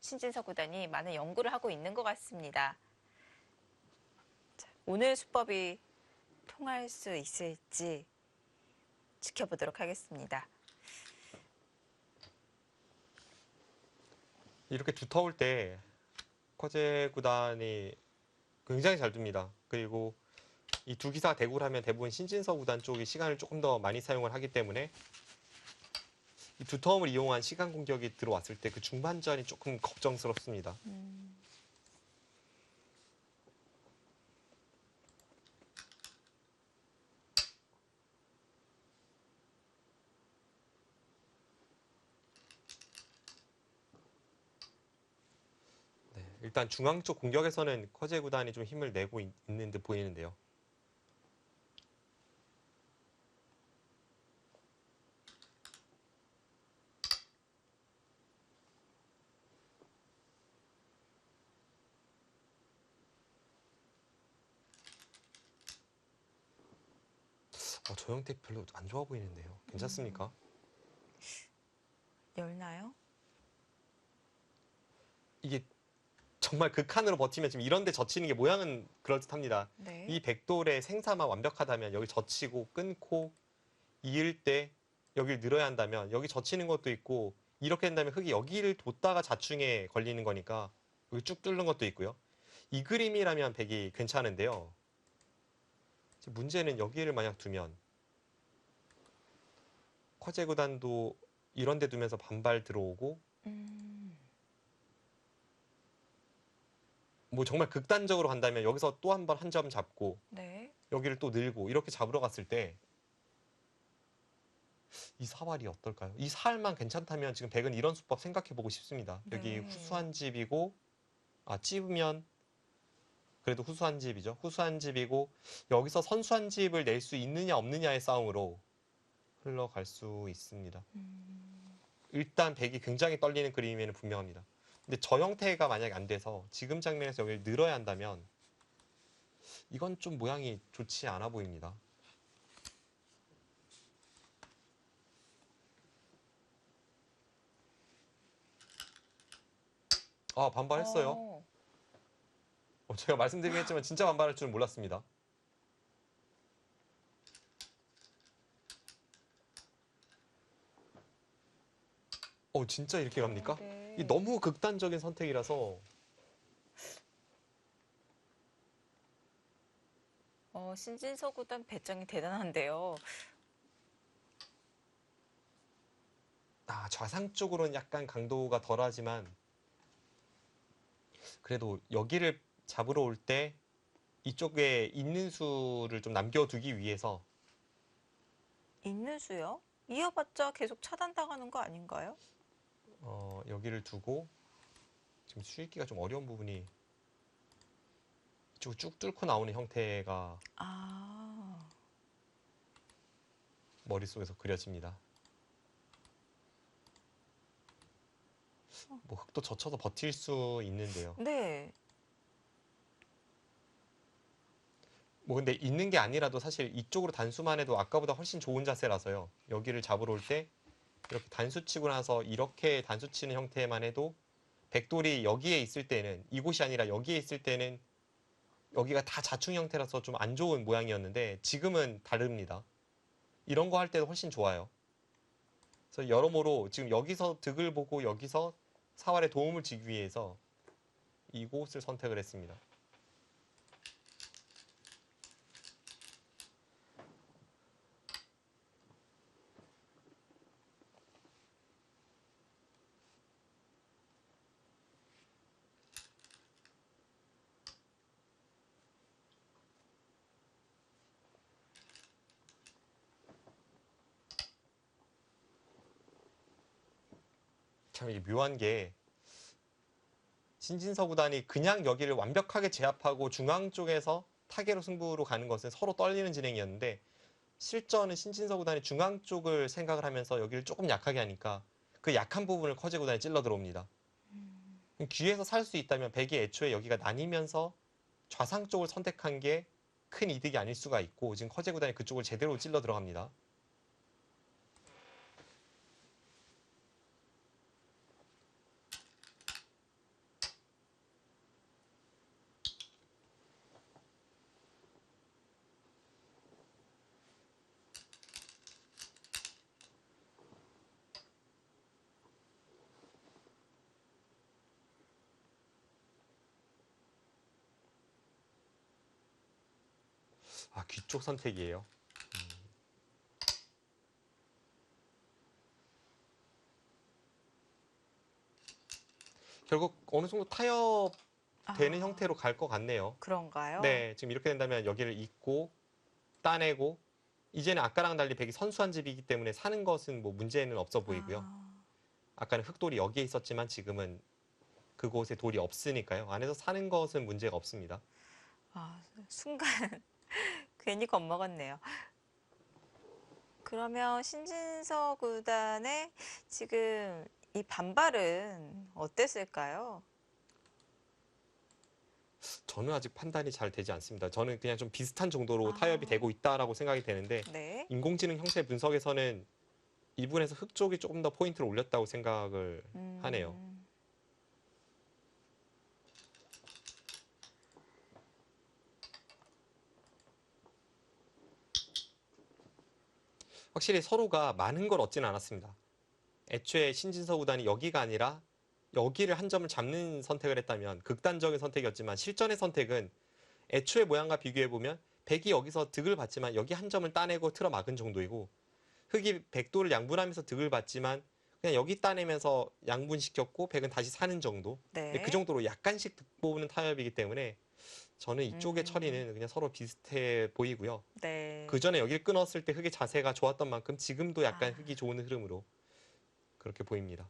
[SPEAKER 1] 신진서 구단이 많은 연구를 하고 있는 것 같습니다. 자, 오늘 수법이 통할 수 있을지 지켜보도록 하겠습니다.
[SPEAKER 2] 이렇게 두터울 때 커제 구단이 굉장히 잘 둡니다. 그리고 이 두 기사 대구를 하면 대부분 신진서 구단 쪽이 시간을 조금 더 많이 사용을 하기 때문에 이 두터움을 이용한 시간 공격이 들어왔을 때 그 중반전이 조금 걱정스럽습니다. 네, 일단 중앙 쪽 공격에서는 커제 구단이 좀 힘을 내고 있는 듯 보이는데요. 저 형태 별로 안 좋아 보이는데요. 괜찮습니까?
[SPEAKER 1] 열나요?
[SPEAKER 2] 이게 정말 극한으로 버티면 지금 이런 데 젖히는 게 모양은 그럴듯합니다.
[SPEAKER 1] 네.
[SPEAKER 2] 이 백돌의 생사만 완벽하다면 여기 젖히고 끊고 이을 때 여기를 늘어야 한다면 여기 젖히는 것도 있고 이렇게 된다면 흙이 여기를 뒀다가 자충에 걸리는 거니까 여기 쭉 뚫는 것도 있고요. 이 그림이라면 백이 괜찮은데요. 문제는 여기를 만약 두면 커제 구단도 이런 데 두면서 반발 들어오고 뭐 정말 극단적으로 간다면 여기서 또 한 번 한 점 잡고
[SPEAKER 1] 네.
[SPEAKER 2] 여기를 또 늘고 이렇게 잡으러 갔을 때 이 사활이 어떨까요? 이 사활만 괜찮다면 지금 백은 이런 수법 생각해 보고 싶습니다. 여기
[SPEAKER 1] 네.
[SPEAKER 2] 후수한 집이고 찝으면 그래도 후수한 집이죠. 후수한 집이고 여기서 선수한 집을 낼 수 있느냐 없느냐의 싸움으로 흘러갈 수 있습니다. 일단 백이 굉장히 떨리는 그림에는 분명합니다. 근데 저 형태가 만약에 안 돼서 지금 장면에서 여기를 늘어야 한다면 이건 좀 모양이 좋지 않아 보입니다. 반발했어요. 제가 말씀드리긴 했지만 진짜 반발할 줄은 몰랐습니다. 진짜 이렇게 갑니까?
[SPEAKER 1] 네.
[SPEAKER 2] 이 너무 극단적인 선택이라서
[SPEAKER 1] 신진서 구단 배짱이 대단한데요.
[SPEAKER 2] 좌상 쪽으로는 약간 강도가 덜하지만 그래도 여기를 잡으러 올 때 이쪽에 있는 수를 좀 남겨두기 위해서
[SPEAKER 1] 있는 수요? 이어봤자 계속 차단당하는 거 아닌가요?
[SPEAKER 2] 여기를 두고 지금 수익기가 좀 어려운 부분이 이쪽을 쭉 뚫고 나오는 형태가 머릿속에서 그려집니다. 뭐 흙도 젖혀서 버틸 수 있는데요.
[SPEAKER 1] 네.
[SPEAKER 2] 뭐 근데 있는 게 아니라도 사실 이쪽으로 단수만 해도 아까보다 훨씬 좋은 자세라서요. 여기를 잡으러 올 때 이렇게 단수 치고 나서 이렇게 단수 치는 형태만 해도 백돌이 여기에 있을 때는 이곳이 아니라 여기에 있을 때는 여기가 다 자충 형태라서 좀 안 좋은 모양이었는데 지금은 다릅니다. 이런 거 할 때도 훨씬 좋아요. 그래서 여러모로 지금 여기서 득을 보고 여기서 사활에 도움을 주기 위해서 이곳을 선택을 했습니다. 참 이게 묘한 게 신진서 구단이 그냥 여기를 완벽하게 제압하고 중앙 쪽에서 타계로 승부로 가는 것은 서로 떨리는 진행이었는데 실전은 신진서 구단이 중앙 쪽을 생각을 하면서 여기를 조금 약하게 하니까 그 약한 부분을 커제 구단이 찔러 들어옵니다. 귀에서 살 수 있다면 백이 애초에 여기가 나뉘면서 좌상 쪽을 선택한 게 큰 이득이 아닐 수가 있고 지금 커제 구단이 그쪽을 제대로 찔러 들어갑니다. 귀 쪽 선택이에요. 결국 어느 정도 타협되는 형태로 갈 것 같네요.
[SPEAKER 1] 그런가요?
[SPEAKER 2] 네, 지금 이렇게 된다면 여기를 잇고 따내고 이제는 아까랑 달리 백이 선수한 집이기 때문에 사는 것은 뭐 문제는 없어 보이고요. 아까는 흙돌이 여기에 있었지만 지금은 그곳에 돌이 없으니까요. 안에서 사는 것은 문제가 없습니다.
[SPEAKER 1] 순간 괜히 겁먹었네요. 그러면 신진서 구단의 지금 이 반발은 어땠을까요?
[SPEAKER 2] 저는 아직 판단이 잘 되지 않습니다. 저는 그냥 좀 비슷한 정도로 타협이 되고 있다라고 생각이 되는데
[SPEAKER 1] 네.
[SPEAKER 2] 인공지능 형태 분석에서는 이 부분에서 흙 쪽이 조금 더 포인트를 올렸다고 생각을 하네요. 확실히 서로가 많은 걸 얻지는 않았습니다. 애초에 신진서 구단이 여기가 아니라 여기를 한 점을 잡는 선택을 했다면 극단적인 선택이었지만 실전의 선택은 애초의 모양과 비교해보면 백이 여기서 득을 받지만 여기 한 점을 따내고 틀어 막은 정도이고 흑이 백도를 양분하면서 득을 받지만 그냥 여기 따내면서 양분시켰고 백은 다시 사는 정도. 근데 그
[SPEAKER 1] 네.
[SPEAKER 2] 정도로 약간씩 득 보는 타협이기 때문에 저는 이쪽의 처리는 그냥 서로 비슷해 보이고요.
[SPEAKER 1] 네.
[SPEAKER 2] 그 전에 여기를 끊었을 때 흑의 자세가 좋았던 만큼 지금도 약간
[SPEAKER 1] 아.
[SPEAKER 2] 흑이 좋은 흐름으로 그렇게 보입니다.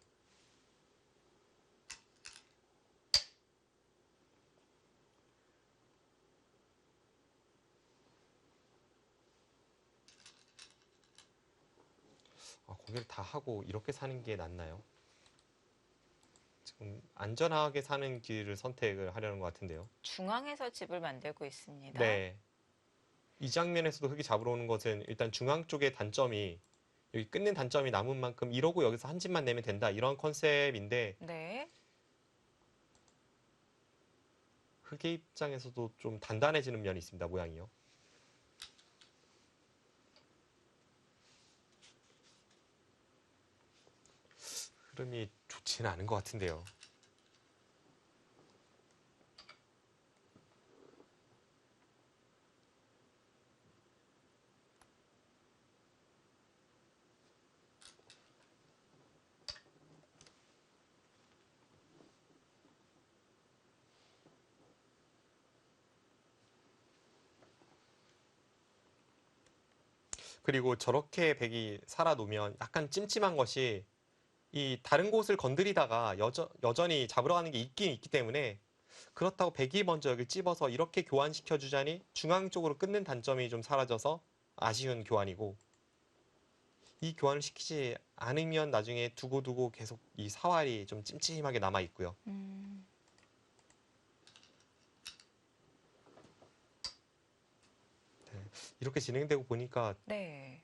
[SPEAKER 2] 고기를 다 하고 이렇게 사는 게 낫나요? 지금 안전하게 사는 길을 선택을 하려는 것 같은데요.
[SPEAKER 1] 중앙에서 집을 만들고 있습니다.
[SPEAKER 2] 네. 이 장면에서도 흑이 잡으러 오는 것은 일단 중앙 쪽의 단점이 여기 끊는 단점이 남은 만큼 이러고 여기서 한 집만 내면 된다 이런 컨셉인데
[SPEAKER 1] 네.
[SPEAKER 2] 흑의 입장에서도 좀 단단해지는 면이 있습니다. 모양이요. 흐름이 좋지는 않은 것 같은데요. 그리고 저렇게 백이 살아놓으면 약간 찜찜한 것이 이 다른 곳을 건드리다가 여전히 잡으러 가는 게 있긴 있기 때문에 그렇다고 백이 먼저 여기 찝어서 이렇게 교환시켜 주자니 중앙 쪽으로 끊는 단점이 좀 사라져서 아쉬운 교환이고 이 교환을 시키지 않으면 나중에 두고두고 계속 이 사활이 좀 찜찜하게 남아 있고요.
[SPEAKER 1] 음.
[SPEAKER 2] 네, 이렇게 진행되고 보니까
[SPEAKER 1] 네.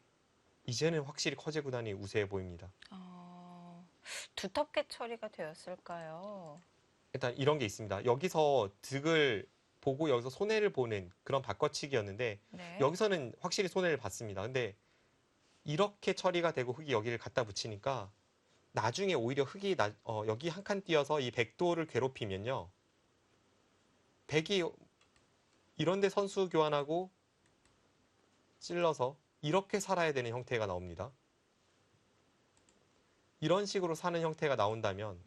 [SPEAKER 2] 이제는 확실히 커제 구단이 우세해 보입니다.
[SPEAKER 1] 두텁게 처리가 되었을까요?
[SPEAKER 2] 일단 이런 게 있습니다. 여기서 득을 보고 여기서 손해를 보는 그런 바꿔치기였는데
[SPEAKER 1] 네.
[SPEAKER 2] 여기서는 확실히 손해를 봤습니다. 근데 이렇게 처리가 되고 흑이 여기를 갖다 붙이니까 나중에 오히려 흑이 여기 한 칸 띄어서 이 백도를 괴롭히면요. 백이 이런데 선수 교환하고 찔러서 이렇게 살아야 되는 형태가 나옵니다. 이런 식으로 사는 형태가 나온다면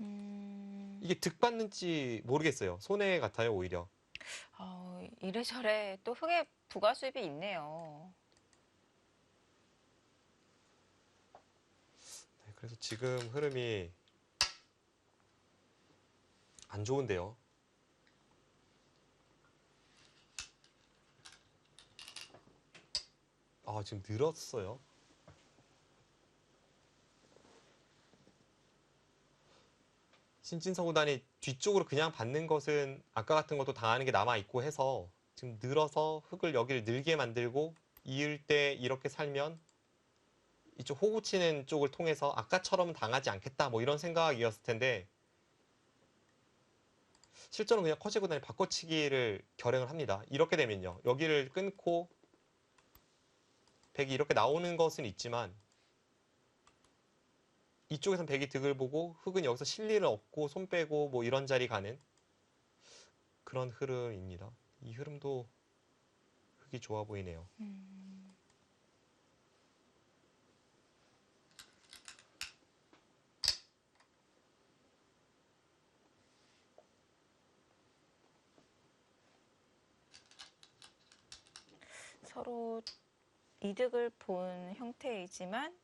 [SPEAKER 2] 이게 득 받는지 모르겠어요. 손해 같아요, 오히려.
[SPEAKER 1] 이래저래 또 흑의 부가 수입이 있네요.
[SPEAKER 2] 네, 그래서 지금 흐름이 안 좋은데요. 지금 늘었어요. 신진서 구단이 뒤쪽으로 그냥 받는 것은 아까 같은 것도 당하는 게 남아있고 해서 지금 늘어서 흑을 여기를 늘게 만들고 이을 때 이렇게 살면 이쪽 호구 치는 쪽을 통해서 아까처럼 당하지 않겠다 뭐 이런 생각이었을 텐데 실제로 그냥 커제 구단이 바꿔치기를 결행을 합니다. 이렇게 되면요. 여기를 끊고 백이 이렇게 나오는 것은 있지만 이쪽에선 백이 득을 보고 흑은 여기서 실리를 얻고 손 빼고 뭐 이런 자리 가는 그런 흐름입니다. 이 흐름도 흑이 좋아 보이네요.
[SPEAKER 1] 서로 이득을 본 형태이지만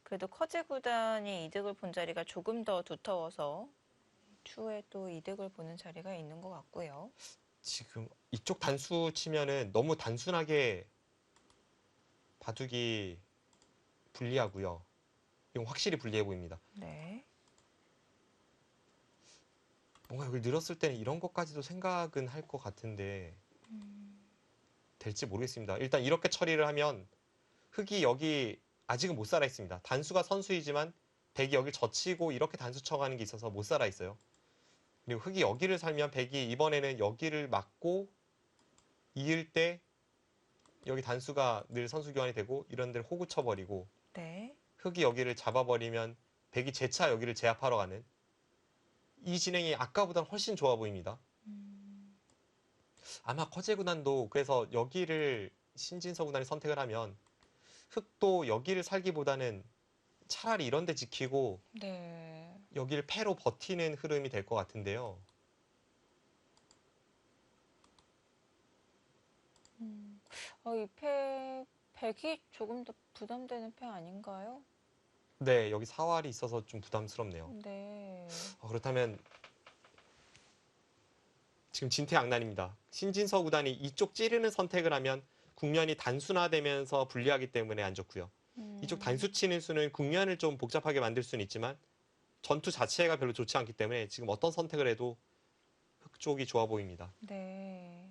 [SPEAKER 1] 그래도 커제 구단이 이득을 본 자리가 조금 더 두터워서 추후에 또 이득을 보는 자리가 있는 것 같고요.
[SPEAKER 2] 지금 이쪽 단수 치면은 너무 단순하게 바둑이 불리하고요. 이건 확실히 불리해 보입니다.
[SPEAKER 1] 네.
[SPEAKER 2] 뭔가 여기 늘었을 때는 이런 것까지도 생각은 할 것 같은데 될지 모르겠습니다. 일단 이렇게 처리를 하면 흑이 여기 아직은 못 살아 있습니다. 단수가 선수이지만 백이 여기를 젖히고 이렇게 단수 쳐가는 게 있어서 못 살아 있어요. 그리고 흑이 여기를 살면 백이 이번에는 여기를 막고 이을 때 여기 단수가 늘 선수 교환이 되고 이런 데를 호구 쳐버리고
[SPEAKER 1] 네.
[SPEAKER 2] 흑이 여기를 잡아버리면 백이 재차 여기를 제압하러 가는 이 진행이 아까보다는 훨씬 좋아 보입니다. 아마 커제 구단도 그래서 여기를 신진서 구단이 선택을 하면 흑도 여기를 살기보다는 차라리 이런 데 지키고
[SPEAKER 1] 네.
[SPEAKER 2] 여기를 패로 버티는 흐름이 될 것 같은데요.
[SPEAKER 1] 이 패, 백이 조금 더 부담되는 패 아닌가요?
[SPEAKER 2] 네, 여기 사활이 있어서 좀 부담스럽네요.
[SPEAKER 1] 네.
[SPEAKER 2] 그렇다면 지금 진퇴양난입니다. 신진서 구단이 이쪽 찌르는 선택을 하면 국면이 단순화되면서 불리하기 때문에 안 좋고요. 이쪽 단수 치는 수는 국면을 좀 복잡하게 만들 수는 있지만 전투 자체가 별로 좋지 않기 때문에 지금 어떤 선택을 해도 흑 쪽이 좋아 보입니다.
[SPEAKER 1] 네.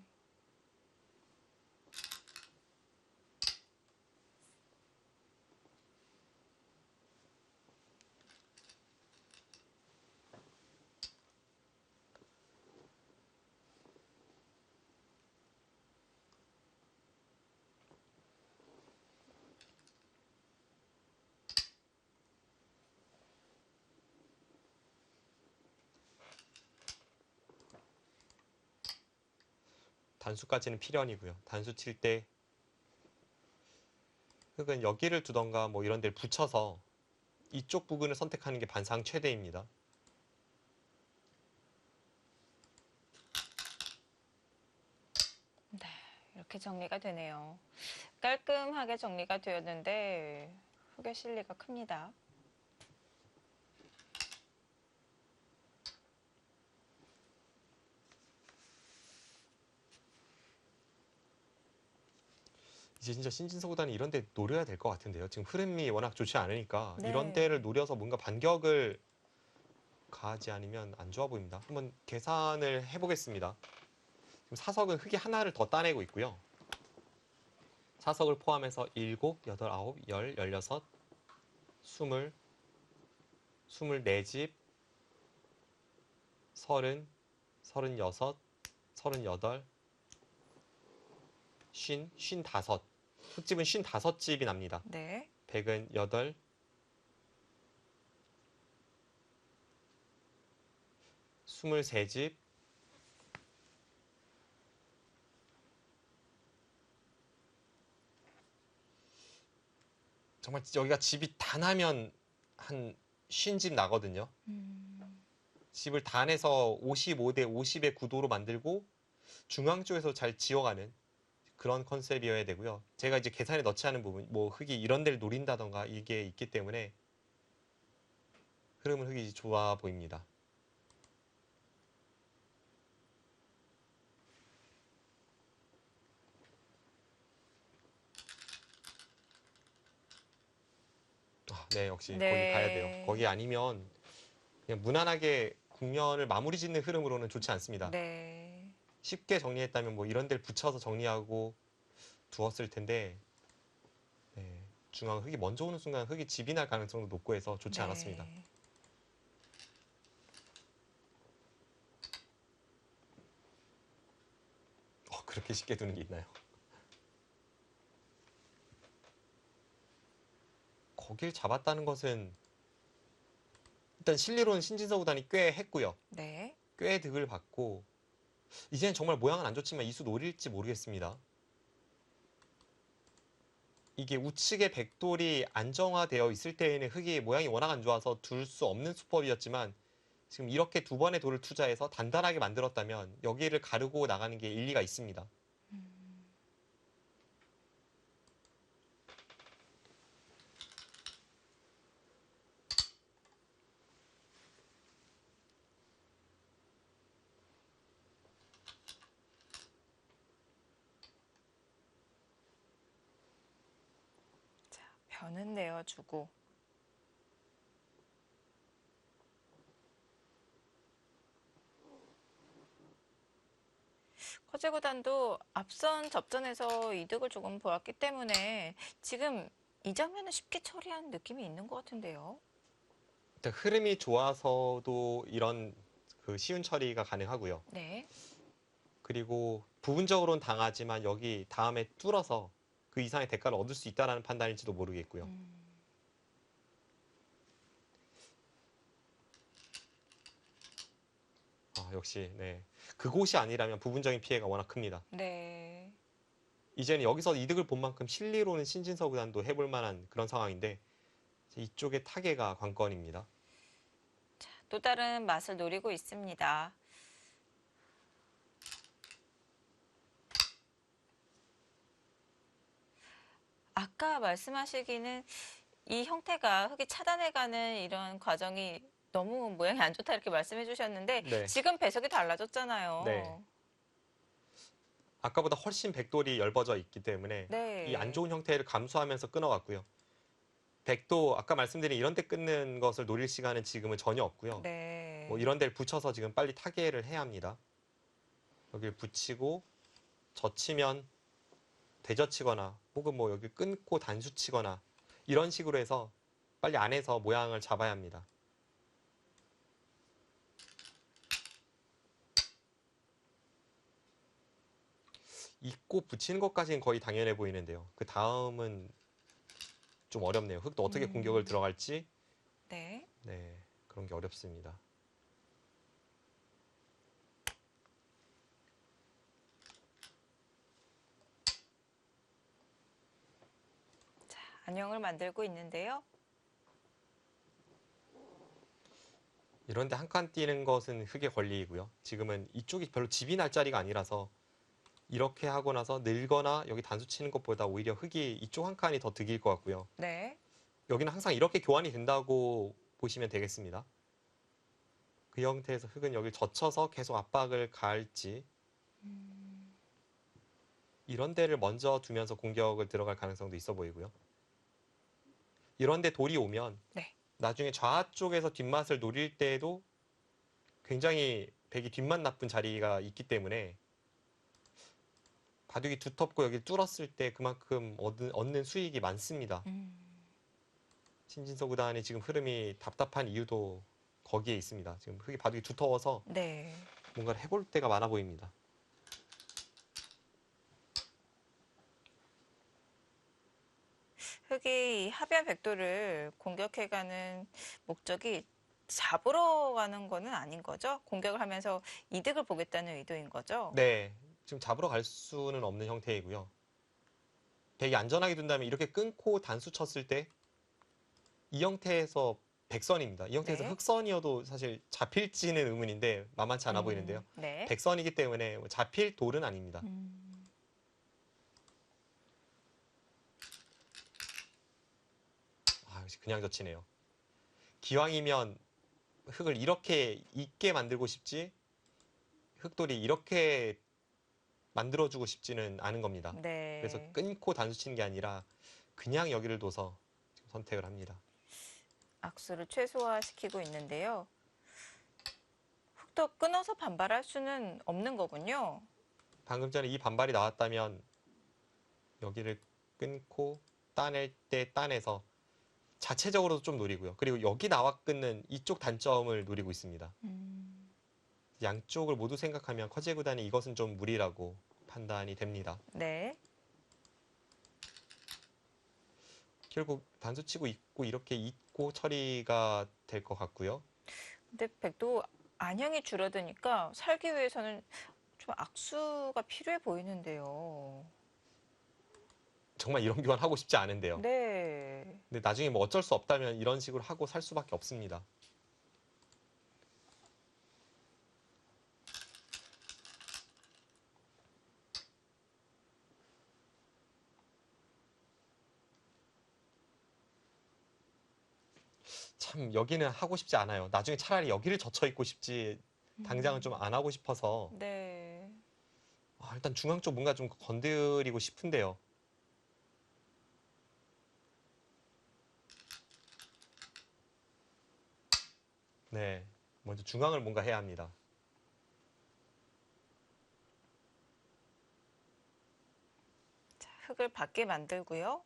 [SPEAKER 2] 단수까지는 필연이고요. 단수 칠 때 흑은 여기를 두던가 뭐 이런 데를 붙여서 이쪽 부근을 선택하는 게 반상 최대입니다.
[SPEAKER 1] 네. 이렇게 정리가 되네요. 깔끔하게 정리가 되었는데 흑의 실리가 큽니다.
[SPEAKER 2] 이제 진짜 신진서 구단이 이런 데 노려야 될 것 같은데요. 지금 흐름이 워낙 좋지 않으니까
[SPEAKER 1] 네.
[SPEAKER 2] 이런 데를 노려서 뭔가 반격을 가하지 않으면 안 좋아 보입니다. 한번 계산을 해보겠습니다. 지금 사석은 흑이 하나를 더 따내고 있고요. 사석을 포함해서 7, 8, 9, 10, 16, 20, 24집, 30, 36, 38, 50, 55. 흑집은 55집이 납니다.
[SPEAKER 1] 네.
[SPEAKER 2] 백은 8, 23집, 정말 여기가 집이 다 나면 한 50집 나거든요. 집을 다 내서 55대 50의 구도로 만들고 중앙 쪽에서 잘 지어가는 그런 컨셉이어야 되고요. 제가 이제 계산에 넣지 않은 부분, 뭐 흑이 이런 데를 노린다던가 이게 있기 때문에 흐름은 흑이 좋아 보입니다. 네, 역시 거기 가야 돼요. 거기 아니면 그냥 무난하게 국면을 마무리 짓는 흐름으로는 좋지 않습니다.
[SPEAKER 1] 네.
[SPEAKER 2] 쉽게 정리했다면 뭐 이런 데를 붙여서 정리하고 두었을 텐데 네, 중앙 흑이 먼저 오는 순간 흑이 집이 날 가능성도 높고 해서 좋지
[SPEAKER 1] 네.
[SPEAKER 2] 않았습니다. 그렇게 쉽게 두는 게 있나요? 거길 잡았다는 것은 일단 실리로는 신진서 구단이 꽤 했고요.
[SPEAKER 1] 네.
[SPEAKER 2] 꽤 득을 받고 이제는 정말 모양은 안 좋지만 이 수 노릴지 모르겠습니다. 이게 우측에 백돌이 안정화되어 있을 때에는 흑이 모양이 워낙 안 좋아서 둘 수 없는 수법이었지만 지금 이렇게 두 번의 돌을 투자해서 단단하게 만들었다면 여기를 가르고 나가는 게 일리가 있습니다.
[SPEAKER 1] 자, 변은 내어주고. 커제 구단도 앞선 접전에서 이득을 조금 보았기 때문에 지금 이 장면은 쉽게 처리한 느낌이 있는 것 같은데요.
[SPEAKER 2] 일단 흐름이 좋아서도 이런 그 쉬운 처리가 가능하고요.
[SPEAKER 1] 네.
[SPEAKER 2] 그리고 부분적으로는 당하지만 여기 다음에 뚫어서 그 이상의 대가를 얻을 수 있다는 판단일지도 모르겠고요. 역시 네. 그곳이 아니라면 부분적인 피해가 워낙 큽니다.
[SPEAKER 1] 네.
[SPEAKER 2] 이제는 여기서 이득을 본 만큼 실리로는 신진서 구단도 해볼 만한 그런 상황인데 이쪽의 타계가 관건입니다.
[SPEAKER 1] 또 다른 맛을 노리고 있습니다. 아까 말씀하시기는 이 형태가 흙이 차단해가는 이런 과정이 너무 모양이 안 좋다 이렇게 말씀해 주셨는데
[SPEAKER 2] 네.
[SPEAKER 1] 지금 배석이 달라졌잖아요.
[SPEAKER 2] 네. 아까보다 훨씬 백돌이 엷어져 있기 때문에
[SPEAKER 1] 네.
[SPEAKER 2] 이 안 좋은 형태를 감수하면서 끊어갔고요. 백도 아까 말씀드린 이런 데 끊는 것을 노릴 시간은 지금은 전혀 없고요.
[SPEAKER 1] 네.
[SPEAKER 2] 뭐 이런 데를 붙여서 지금 빨리 타개를 해야 합니다. 여기를 붙이고 젖히면 되젖히거나 혹은 뭐 여기 끊고 단수 치거나 이런 식으로 해서 빨리 안에서 모양을 잡아야 합니다. 잇고 붙이는 것까지는 거의 당연해 보이는데요. 그 다음은 좀 어렵네요. 흙도 어떻게 공격을 들어갈지
[SPEAKER 1] 네.
[SPEAKER 2] 네, 그런 게 어렵습니다.
[SPEAKER 1] 안형을 만들고 있는데요.
[SPEAKER 2] 이런데 한 칸 띄는 것은 흙에 걸리고요. 지금은 이쪽이 별로 집이 날 자리가 아니라서 이렇게 하고 나서 늘거나 여기 단수 치는 것보다 오히려 흙이 이쪽 한 칸이 더 득일 것 같고요.
[SPEAKER 1] 네.
[SPEAKER 2] 여기는 항상 이렇게 교환이 된다고 보시면 되겠습니다. 그 형태에서 흙은 여기 젖혀서 계속 압박을 가할지 이런 데를 먼저 두면서 공격을 들어갈 가능성도 있어 보이고요. 이런 데 돌이 오면
[SPEAKER 1] 네.
[SPEAKER 2] 나중에 좌 쪽에서 뒷맛을 노릴 때에도 굉장히 백이 뒷맛 나쁜 자리가 있기 때문에 바둑이 두텁고 여기 뚫었을 때 그만큼 얻는 수익이 많습니다. 신진서 구단이 지금 흐름이 답답한 이유도 거기에 있습니다. 지금 흙이 바둑이 두터워서
[SPEAKER 1] 네.
[SPEAKER 2] 뭔가를 해볼 때가 많아 보입니다.
[SPEAKER 1] 흙이 하변 백도를 공격해가는 목적이 잡으러 가는 거는 아닌 거죠? 공격을 하면서 이득을 보겠다는 의도인 거죠?
[SPEAKER 2] 네, 지금 잡으러 갈 수는 없는 형태이고요. 백이 안전하게 둔다면 이렇게 끊고 단수 쳤을 때 이 형태에서 백선입니다. 이 형태에서
[SPEAKER 1] 네.
[SPEAKER 2] 흑선이어도 사실 잡힐지는 의문인데 만만치 않아 보이는데요.
[SPEAKER 1] 네.
[SPEAKER 2] 백선이기 때문에 잡힐 돌은 아닙니다. 아, 역시 그냥 젖히네요. 기왕이면 흙을 이렇게 있게 만들고 싶지 흙돌이 이렇게 만들어주고 싶지는 않은 겁니다.
[SPEAKER 1] 네.
[SPEAKER 2] 그래서 끊고 단수 치는 게 아니라 그냥 여기를 둬서 선택을 합니다.
[SPEAKER 1] 악수를 최소화시키고 있는데요. 흙도 끊어서 반발할 수는 없는 거군요.
[SPEAKER 2] 방금 전에 이 반발이 나왔다면 여기를 끊고 따낼 때 따내서 자체적으로도 좀 노리고요. 그리고 여기 나와 끊는 이쪽 단점을 노리고 있습니다. 양쪽을 모두 생각하면 커제 구단이 이것은 좀 무리라고 판단이 됩니다.
[SPEAKER 1] 네.
[SPEAKER 2] 결국 단수 치고 있고 이렇게 있고 처리가 될 것 같고요.
[SPEAKER 1] 근데 백도 안형이 줄어드니까 살기 위해서는 좀 악수가 필요해 보이는데요.
[SPEAKER 2] 정말 이런 교환 하고 싶지 않은데요.
[SPEAKER 1] 네.
[SPEAKER 2] 근데 나중에 뭐 어쩔 수 없다면 이런 식으로 하고 살 수밖에 없습니다. 참 여기는 하고 싶지 않아요. 나중에 차라리 여기를 젖혀 있고 싶지 당장은 좀 안 하고 싶어서
[SPEAKER 1] 네.
[SPEAKER 2] 일단 중앙 쪽 뭔가 좀 건드리고 싶은데요. 네, 먼저 중앙을 뭔가 해야 합니다.
[SPEAKER 1] 자, 흙을 받게 만들고요.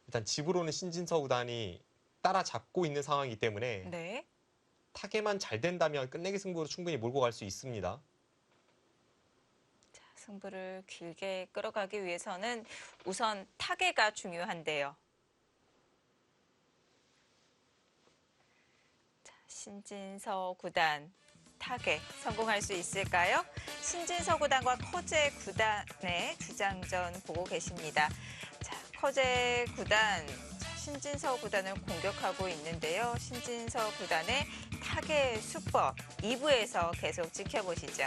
[SPEAKER 2] 일단 집으로는 신진서 구단이 따라잡고 있는 상황이기 때문에
[SPEAKER 1] 네.
[SPEAKER 2] 타개만 잘 된다면 끝내기 승부로 충분히 몰고 갈 수 있습니다.
[SPEAKER 1] 자, 승부를 길게 끌어가기 위해서는 우선 타개가 중요한데요. 자, 신진서 구단 타겟 성공할 수 있을까요? 신진서 구단과 커제 구단의 주장전 보고 계십니다. 자, 커제 구단, 신진서 구단을 공격하고 있는데요. 신진서 구단의 타겟 수법 2부에서 계속 지켜보시죠.